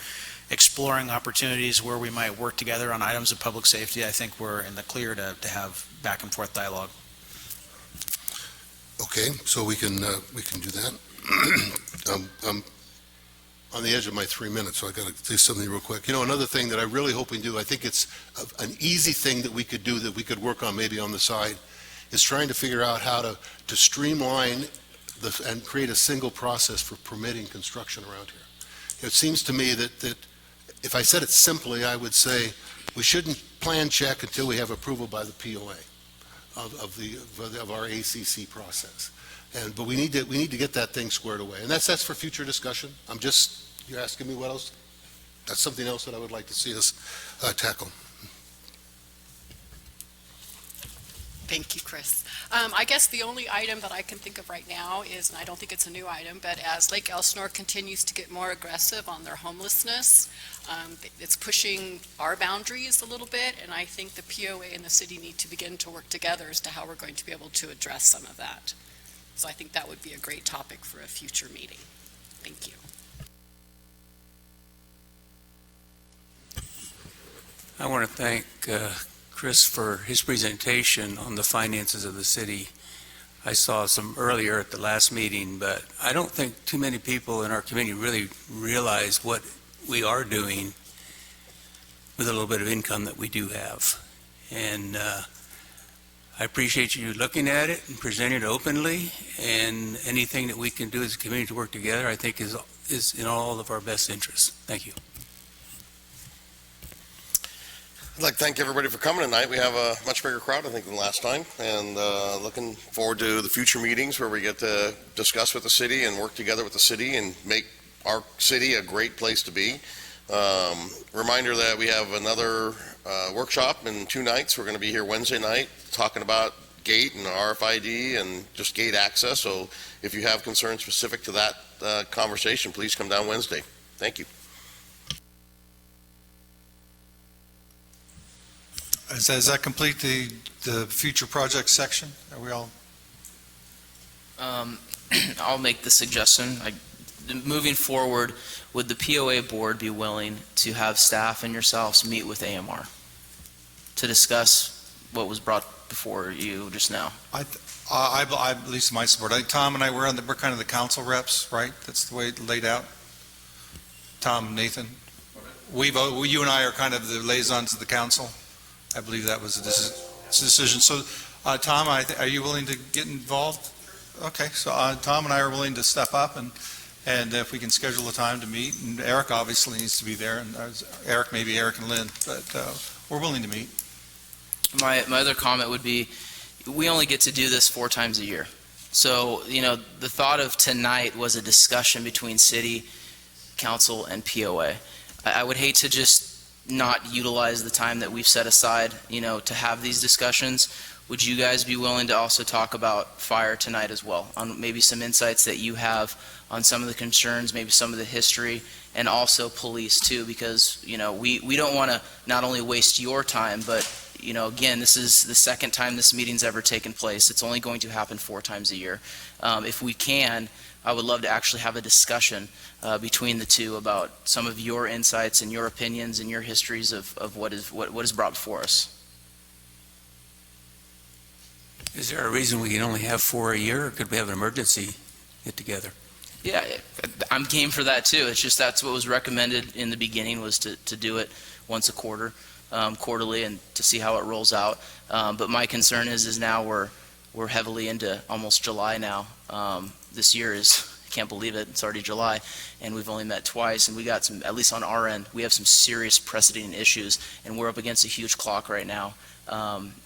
exploring opportunities where we might work together on items of public safety, I think we're in the clear to have back and forth dialogue. Okay, so we can do that. I'm on the edge of my 3 minutes, so I got to say something real quick. Another thing that I really hope we do, I think it's an easy thing that we could do, that we could work on maybe on the side, is trying to figure out how to streamline and create a single process for permitting construction around here. It seems to me that if I said it simply, I would say we shouldn't plan check until we have approval by the POA of our ACC process. But we need to get that thing squared away, and that's for future discussion. You're asking me what else? That's something else that I would like to see us tackle. Thank you, Chris. I guess the only item that I can think of right now is, and I don't think it's a new item, but as Lake Elsinore continues to get more aggressive on their homelessness, it's pushing our boundaries a little bit, and I think the POA and the city need to begin to work together as to how we're going to be able to address some of that. So I think that would be a great topic for a future meeting. Thank you. I want to thank Chris for his presentation on the finances of the city. I saw some earlier at the last meeting, but I don't think too many people in our community really realize what we are doing with a little bit of income that we do have. And I appreciate you looking at it and presenting it openly, and anything that we can do as a community to work together, I think is in all of our best interests. Thank you. I'd like to thank everybody for coming tonight. We have a much bigger crowd, I think, than last time, and looking forward to the future meetings where we get to discuss with the city and work together with the city and make our city a great place to be. Reminder that we have another workshop in 2 nights. We're going to be here Wednesday night talking about gate and RFID and just gate access. So if you have concerns specific to that conversation, please come down Wednesday. Thank you. Does that complete the future project section? Are we all? I'll make the suggestion. Moving forward, would the POA board be willing to have staff and yourselves meet with AMR to discuss what was brought before you just now? I at least my support. Tom and I, we're kind of the council reps, right? That's the way it laid out. Tom, Nathan, you and I are kind of the liaisons of the council. I believe that was a decision. So, Tom, are you willing to get involved? Okay, so Tom and I are willing to step up, and if we can schedule a time to meet, and Eric obviously needs to be there, and maybe Eric and Lynn, but we're willing to meet. My other comment would be, we only get to do this 4 times a year. So, the thought of tonight was a discussion between city, council, and POA. I would hate to just not utilize the time that we've set aside, to have these discussions. Would you guys be willing to also talk about fire tonight as well, on maybe some insights that you have on some of the concerns, maybe some of the history, and also police too, because, we don't want to not only waste your time, but, again, this is the second time this meeting's ever taken place. It's only going to happen 4 times a year. If we can, I would love to actually have a discussion between the two about some of your insights and your opinions and your histories of what is brought before us. Is there a reason we can only have 4 a year, or could we have an emergency get together? Yeah, I'm game for that too. It's just that's what was recommended in the beginning, was to do it once a quarter, quarterly, and to see how it rolls out. But my concern is now we're heavily into almost July now. This year I can't believe it, it's already July, and we've only met twice, and we got some, at least on our end, we have some serious precedent issues, and we're up against a huge clock right now,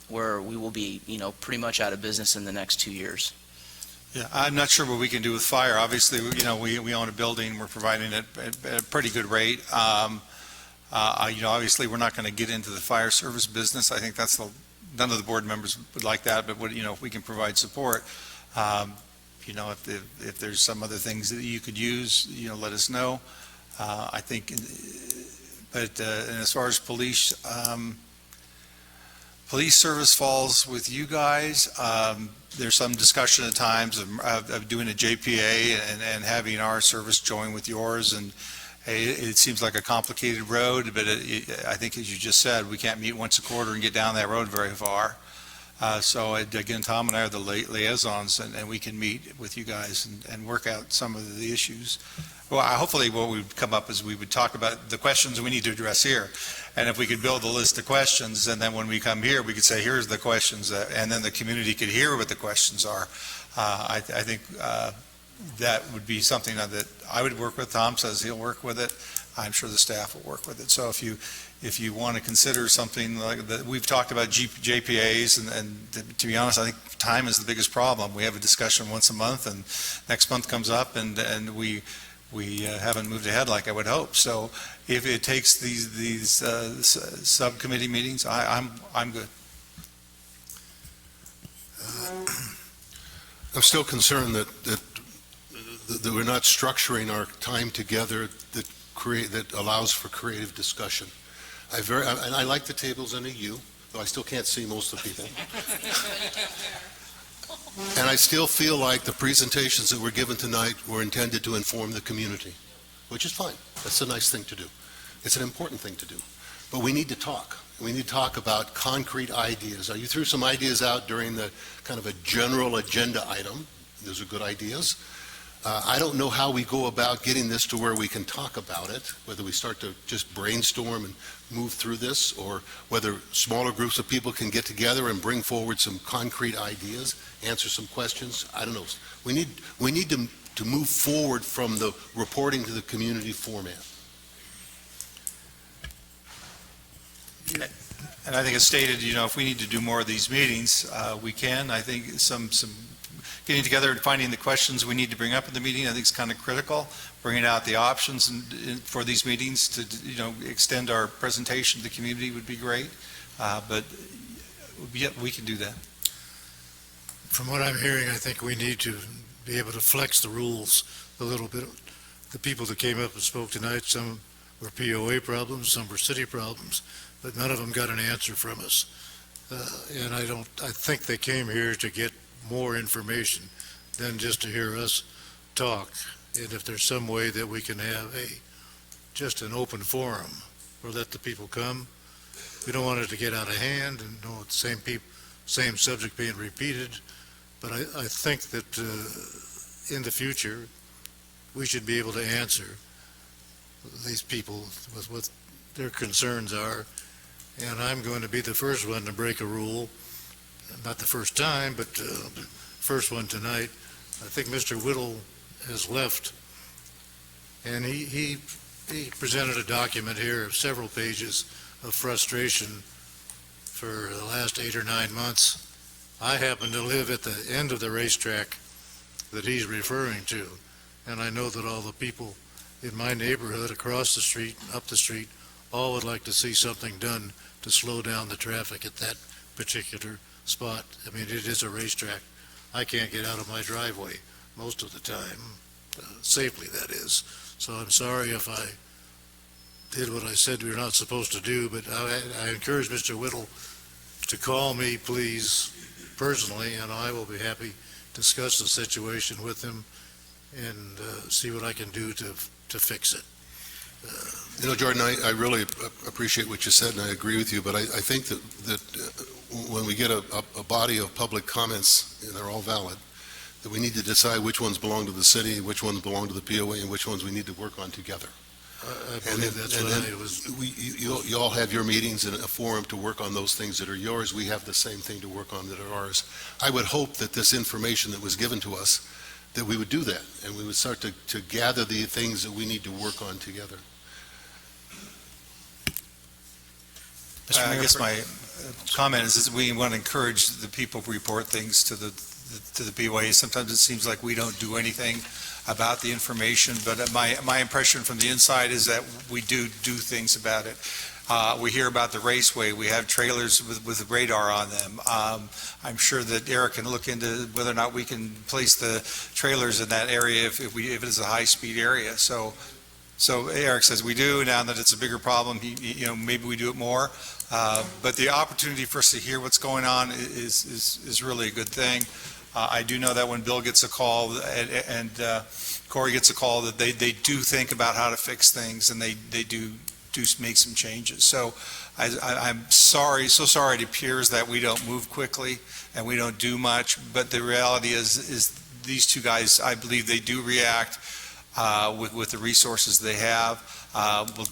where we will be, pretty much out of business in the next 2 years. Yeah, I'm not sure what we can do with fire. Obviously, we own a building, we're providing it at a pretty good rate. Obviously, we're not going to get into the fire service business. I think none of the board members would like that, but if we can provide support, if there's some other things that you could use, let us know. I think, and as far as police service falls with you guys. There's some discussion at times of doing a JPA and having our service join with yours, and it seems like a complicated road, but I think, as you just said, we can't meet once a quarter and get down that road very far. So again, Tom and I are the liaisons, and we can meet with you guys and work out some of the issues. Well, hopefully what we would come up is we would talk about the questions we need to address here. And if we could build a list of questions, and then when we come here, we could say, here's the questions, and then the community could hear what the questions are. I think that would be something that I would work with. Tom says he'll work with it. I'm sure the staff will work with it. So if you want to consider something like that, we've talked about JPAs, and to be honest, I think time is the biggest problem. We have a discussion once a month, and next month comes up, and we haven't moved ahead like I would hope. So if it takes these subcommittee meetings, I'm good. I'm still concerned that we're not structuring our time together that allows for creative discussion. And I like the tables in a U, though I still can't see most of the people. And I still feel like the presentations that were given tonight were intended to inform the community, which is fine. That's a nice thing to do. It's an important thing to do. But we need to talk. We need to talk about concrete ideas. You threw some ideas out during the kind of a general agenda item. Those are good ideas. I don't know how we go about getting this to where we can talk about it, whether we start to just brainstorm and move through this, or whether smaller groups of people can get together and bring forward some concrete ideas, answer some questions. I don't know. We need to move forward from the reporting to the community format. And I think as stated, if we need to do more of these meetings, we can. I think some getting together and finding the questions we need to bring up in the meeting, I think is kind of critical. Bringing out the options for these meetings to, extend our presentation to the community would be great. But yeah, we can do that. From what I'm hearing, I think we need to be able to flex the rules a little bit. The people that came up and spoke tonight, some were POA problems, some were city problems, but none of them got an answer from us. And I think they came here to get more information than just to hear us talk. And if there's some way that we can have just an open forum or let the people come, we don't want it to get out of hand and the same subject being repeated. But I think that in the future, we should be able to answer these people with what their concerns are. And I'm going to be the first one to break a rule. Not the first time, but first one tonight. I think Mr. Whittle has left, and he presented a document here of several pages of frustration for the last 8 or 9 months. I happen to live at the end of the racetrack that he's referring to, and I know that all the people in my neighborhood, across the street, up the street, all would like to see something done to slow down the traffic at that particular spot. I mean, it is a racetrack. I can't get out of my driveway most of the time, safely that is. So I'm sorry if I did what I said we're not supposed to do, but I encourage Mr. Whittle to call me, please, personally, and I will be happy to discuss the situation with him and see what I can do to fix it. Jordan, I really appreciate what you said, and I agree with you, but I think that when we get a body of public comments, and they're all valid, that we need to decide which ones belong to the city, which ones belong to the POA, and which ones we need to work on together. I believe that's what I was. You all have your meetings and a forum to work on those things that are yours. We have the same thing to work on that are ours. I would hope that this information that was given to us, that we would do that, and we would start to gather the things that we need to work on together. I guess my comment is we want to encourage the people to report things to the POA. Sometimes it seems like we don't do anything about the information, but my impression from the inside is that we do things about it. We hear about the raceway. We have trailers with radar on them. I'm sure that Eric can look into whether or not we can place the trailers in that area if it is a high-speed area. So Eric says we do. Now that it's a bigger problem, maybe we do it more. But the opportunity for us to hear what's going on is really a good thing. I do know that when Bill gets a call and Corey gets a call, that they do think about how to fix things, and they do make some changes. So I'm sorry, so sorry it appears that we don't move quickly and we don't do much, but the reality is these two guys, I believe they do react with the resources they have.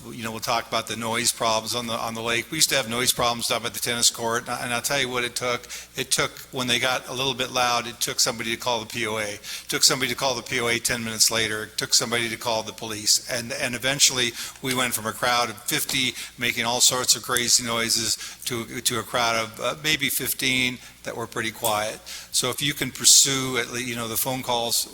We'll talk about the noise problems on the lake. We used to have noise problems down at the tennis court, and I'll tell you what it took. It took, when they got a little bit loud, it took somebody to call the POA. It took somebody to call the POA 10 minutes later. It took somebody to call the police. And eventually, we went from a crowd of 50 making all sorts of crazy noises to a crowd of maybe 15 that were pretty quiet. So if you can pursue at least, the phone calls,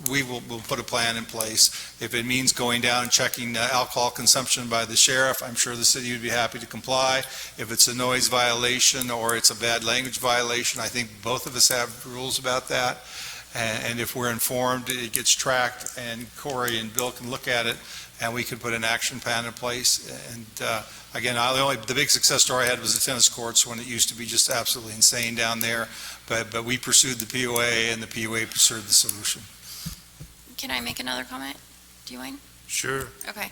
we'll put a plan in place. If it means going down and checking alcohol consumption by the sheriff, I'm sure the city would be happy to comply. If it's a noise violation or it's a bad language violation, I think both of us have rules about that. And if we're informed, it gets tracked, and Corey and Bill can look at it, and we can put an action plan in place. And again, the big success story I had was the tennis courts, when it used to be just absolutely insane down there. But we pursued the POA, and the POA pursued the solution. Can I make another comment? Do you mind? Sure. Okay.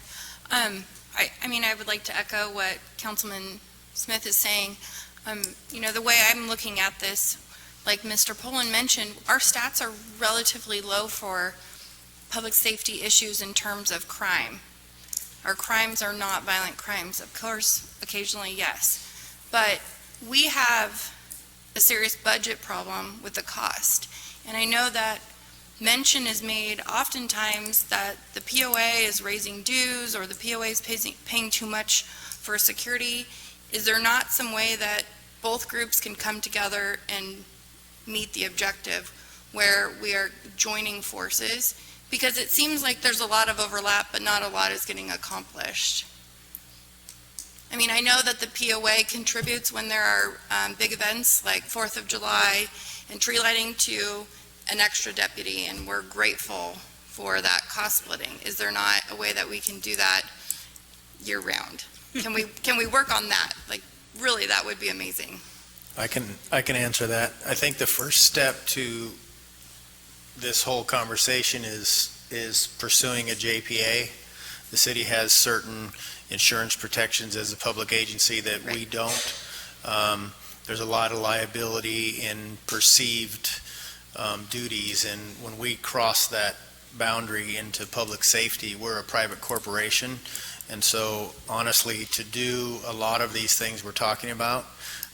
I would like to echo what Councilman Smith is saying. The way I'm looking at this, like Mr. Poland mentioned, our stats are relatively low for public safety issues in terms of crime. Our crimes are not violent crimes. Of course, occasionally, yes. But we have a serious budget problem with the cost. And I know that mention is made oftentimes that the POA is raising dues or the POA is paying too much for security. Is there not some way that both groups can come together and meet the objective where we are joining forces? Because it seems like there's a lot of overlap, but not a lot is getting accomplished. I know that the POA contributes when there are big events like 4th of July and tree lighting to an extra deputy, and we're grateful for that cost splitting. Is there not a way that we can do that year round? Can we work on that? Really, that would be amazing. I can answer that. I think the first step to this whole conversation is pursuing a JPA. The city has certain insurance protections as a public agency that we don't. There's a lot of liability in perceived duties, and when we cross that boundary into public safety, we're a private corporation. And so honestly, to do a lot of these things we're talking about,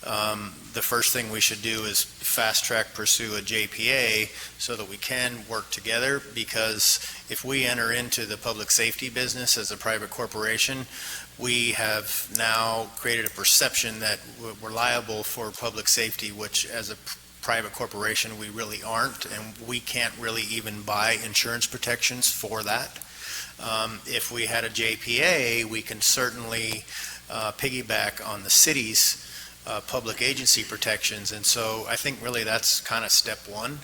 the first thing we should do is fast track pursue a JPA so that we can work together, because if we enter into the public safety business as a private corporation, we have now created a perception that we're liable for public safety, which as a private corporation we really aren't, and we can't really even buy insurance protections for that. If we had a JPA, we can certainly piggyback on the city's public agency protections, and so I think really that's kind of step one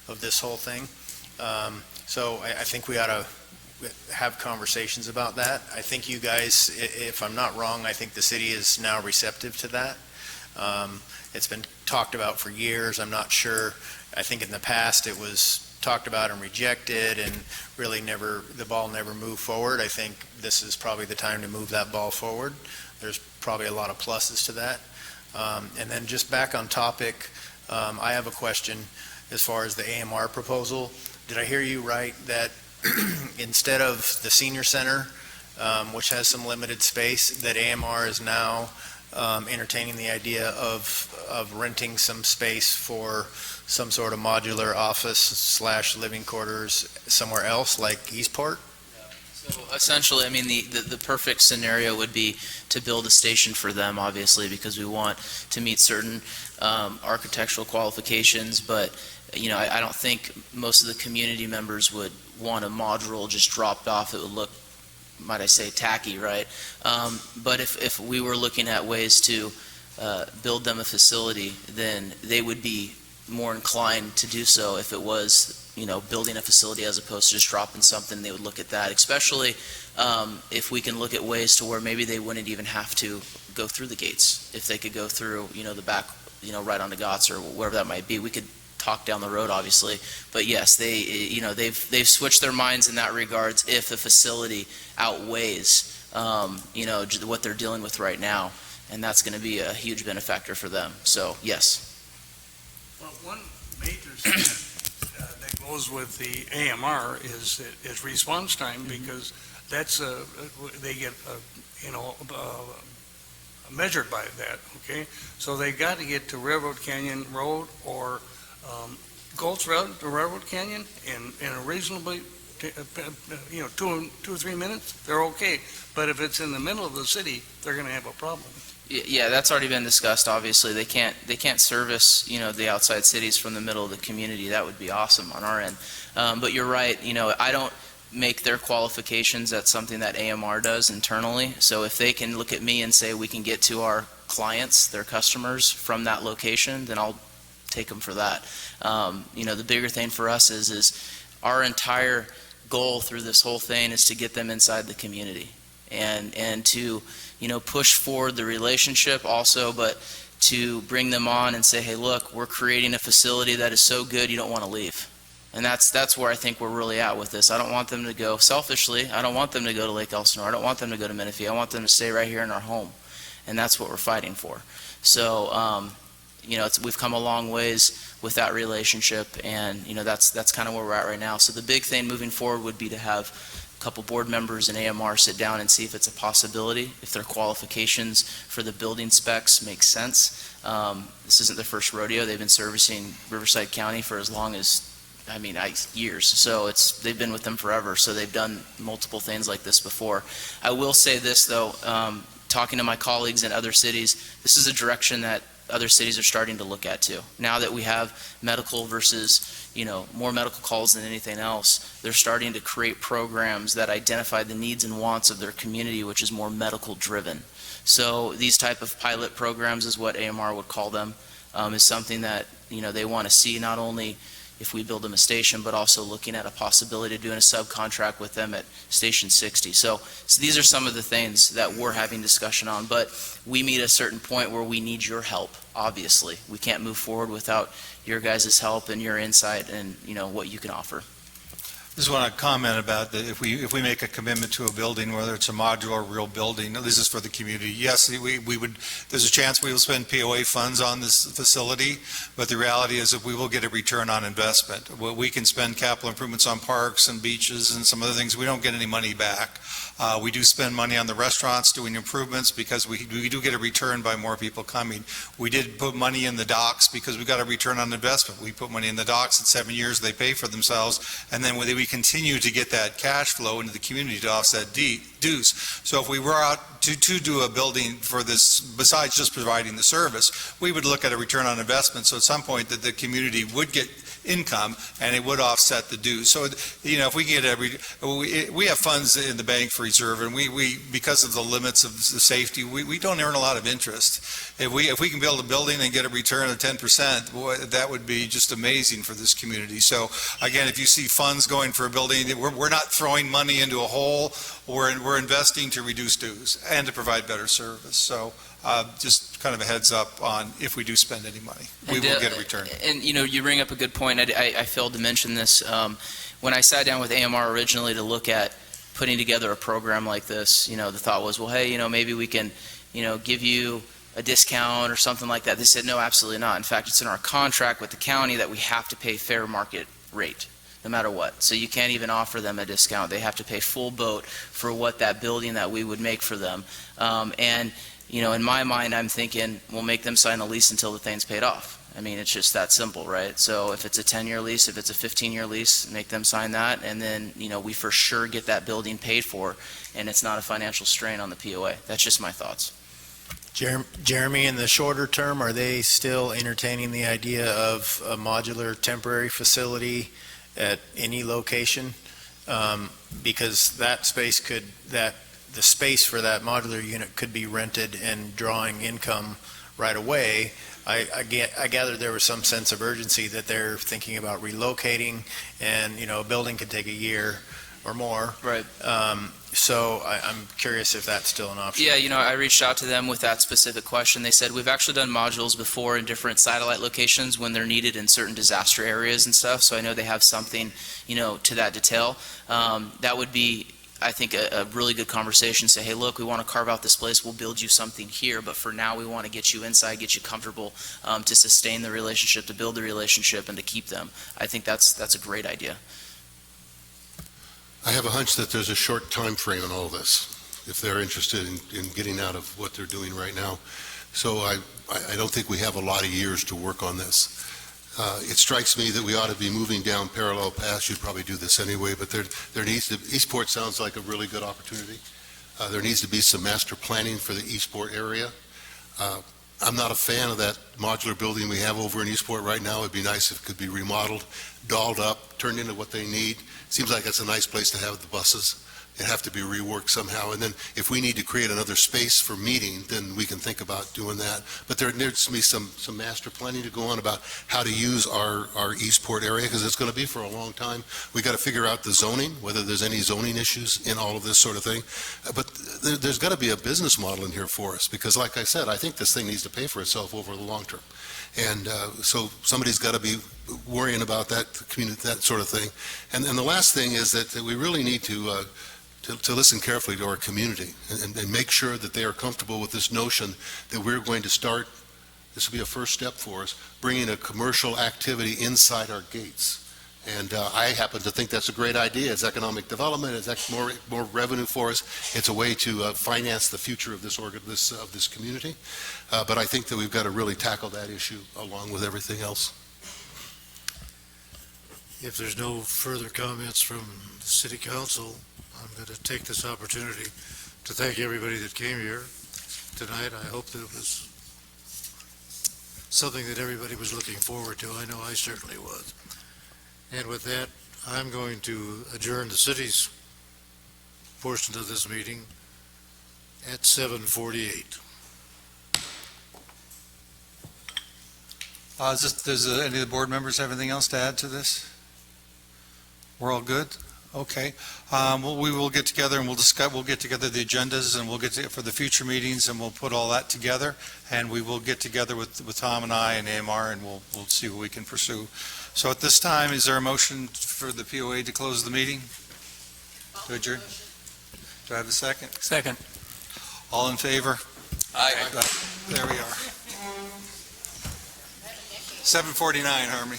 of this whole thing. So I think we ought to have conversations about that. I think you guys, if I'm not wrong, I think the city is now receptive to that. It's been talked about for years. I'm not sure. I think in the past it was talked about and rejected, and really the ball never moved forward. I think this is probably the time to move that ball forward. There's probably a lot of pluses to that. And then just back on topic, I have a question as far as the AMR proposal. Did I hear you right that instead of the senior center, which has some limited space, that AMR is now entertaining the idea of renting some space for some sort of modular office / living quarters somewhere else, like Eastport? So essentially, the perfect scenario would be to build a station for them, obviously, because we want to meet certain architectural qualifications, but I don't think most of the community members would want a module just dropped off. It would look, might I say, tacky, right? But if we were looking at ways to build them a facility, then they would be more inclined to do so. If it was, building a facility as opposed to just dropping something, they would look at that, especially if we can look at ways to where maybe they wouldn't even have to go through the gates. If they could go through, the back, right onto Gotts or wherever that might be. We could talk down the road, obviously, but yes, they've switched their minds in that regards if the facility outweighs, what they're dealing with right now. and that's going to be a huge benefactor for them. So, yes. Well, one major thing that goes with the AMR is response time, because that's, they get, measured by that, okay? So they got to get to Railroad Canyon Road or Gulch Road to Railroad Canyon in a reasonably, 2 or 3 minutes, they're okay. But if it's in the middle of the city, they're going to have a problem. Yeah, that's already been discussed. Obviously, they can't service, the outside cities from the middle of the community. That would be awesome on our end. But you're right. I don't make their qualifications. That's something that AMR does internally. So if they can look at me and say we can get to our clients, their customers from that location, then I'll take them for that. The bigger thing for us is our entire goal through this whole thing is to get them inside the community and to push forward the relationship also, but to bring them on and say, hey, look, we're creating a facility that is so good you don't want to leave. And that's where I think we're really at with this. I don't want them to go, selfishly, I don't want them to go to Lake Elsinore. I don't want them to go to Menifee. I want them to stay right here in our home. And that's what we're fighting for. So, we've come a long ways with that relationship, and, that's kind of where we're at right now. So the big thing moving forward would be to have a couple board members and AMR sit down and see if it's a possibility, if their qualifications for the building specs make sense. This isn't their first rodeo. They've been servicing Riverside County for as long as, years. So they've been with them forever. So they've done multiple things like this before. I will say this, though, talking to my colleagues in other cities, this is a direction that other cities are starting to look at too. Now that we have medical versus, more medical calls than anything else, they're starting to create programs that identify the needs and wants of their community, which is more medical driven. So these type of pilot programs is what AMR would call them, is something that, they want to see not only if we build them a station, but also looking at a possibility of doing a subcontract with them at Station 60. So these are some of the things that we're having discussion on, but we meet a certain point where we need your help, obviously. We can't move forward without your guys' help and your insight and, what you can offer. Just want to comment about that. If we make a commitment to a building, whether it's a modular or real building, this is for the community. Yes, we would. There's a chance we will spend POA funds on this facility, but the reality is that we will get a return on investment. We can spend capital improvements on parks and beaches and some other things. We don't get any money back. We do spend money on the restaurants doing improvements because we do get a return by more people coming. We did put money in the docks because we got a return on investment. We put money in the docks in 7 years. They pay for themselves, and then we continue to get that cash flow into the community to offset dues. So if we were out to do a building for this, besides just providing the service, we would look at a return on investment. So at some point that the community would get income and it would offset the dues. So, if we get we have funds in the bank for reserve, and we because of the limits of the safety, we don't earn a lot of interest. If we can build a building and get a return of 10%, boy, that would be just amazing for this community. So again, if you see funds going for a building, we're not throwing money into a hole. We're investing to reduce dues and to provide better service. So just kind of a heads up on if we do spend any money, we will get a return. And you bring up a good point. I failed to mention this. When I sat down with AMR originally to look at putting together a program like this, the thought was, well, hey, maybe we can, give you a discount or something like that. They said, no, absolutely not. In fact, it's in our contract with the county that we have to pay fair market rate, no matter what. So you can't even offer them a discount. They have to pay full boat for what that building that we would make for them. In my mind, I'm thinking we'll make them sign a lease until the thing's paid off. It's just that simple, right? So if it's a 10-year lease, if it's a 15-year lease, make them sign that, and then, we for sure get that building paid for, and it's not a financial strain on the POA. That's just my thoughts. Jeremy, in the shorter term, are they still entertaining the idea of a modular temporary facility at any location? Because that space the space for that modular unit could be rented and drawing income right away. I gather there was some sense of urgency that they're thinking about relocating, and a building could take a year or more. Right. So I'm curious if that's still an option. Yeah, I reached out to them with that specific question. They said, we've actually done modules before in different satellite locations when they're needed in certain disaster areas and stuff. So I know they have something, to that detail. That would be I think, a really good conversation, say, hey, look, we want to carve out this place, we'll build you something here, but for now, we want to get you inside, get you comfortable, to sustain the relationship, to build the relationship, and to keep them. I think that's a great idea. I have a hunch that there's a short time frame in all this, if they're interested in getting out of what they're doing right now. So I don't think we have a lot of years to work on this. It strikes me that we ought to be moving down parallel paths. You'd probably do this anyway, but there needs to, Eastport sounds like a really good opportunity. There needs to be some master planning for the Eastport area. I'm not a fan of that modular building we have over in Eastport right now. It'd be nice if it could be remodeled, dolled up, turned into what they need. Seems like it's a nice place to have the buses. It'd have to be reworked somehow. And then if we need to create another space for meeting, then we can think about doing that. But there needs to be some master planning to go on about how to use our Eastport area, because it's going to be for a long time. We got to figure out the zoning, whether there's any zoning issues in all of this sort of thing. But there's got to be a business model in here for us, because like I said, I think this thing needs to pay for itself over the long term. And so somebody's got to be worrying about that sort of thing. And the last thing is that we really need to listen carefully to our community and make sure that they are comfortable with this notion that we're going to start, this will be a first step for us, bringing a commercial activity inside our gates. And I happen to think that's a great idea. It's economic development. It's more revenue for us. It's a way to finance the future of this community. But I think that we've got to really tackle that issue along with everything else. If there's no further comments from the city council, I'm going to take this opportunity to thank everybody that came here tonight. I hope that it was something that everybody was looking forward to. I know I certainly was. And with that, I'm going to adjourn the city's portion of this meeting at 7:48. Does any of the board members have anything else to add to this? We're all good? Okay. Well, we will get together and we'll get together the agendas, and we'll get to, for the future meetings, and we'll put all that together, and we will get together with Tom and I and AMR, and we'll see what we can pursue. So at this time, is there a motion for the POA to close the meeting? To adjourn? Do I have a second? Second. All in favor? Aye. There we are. 7:49, Harmony.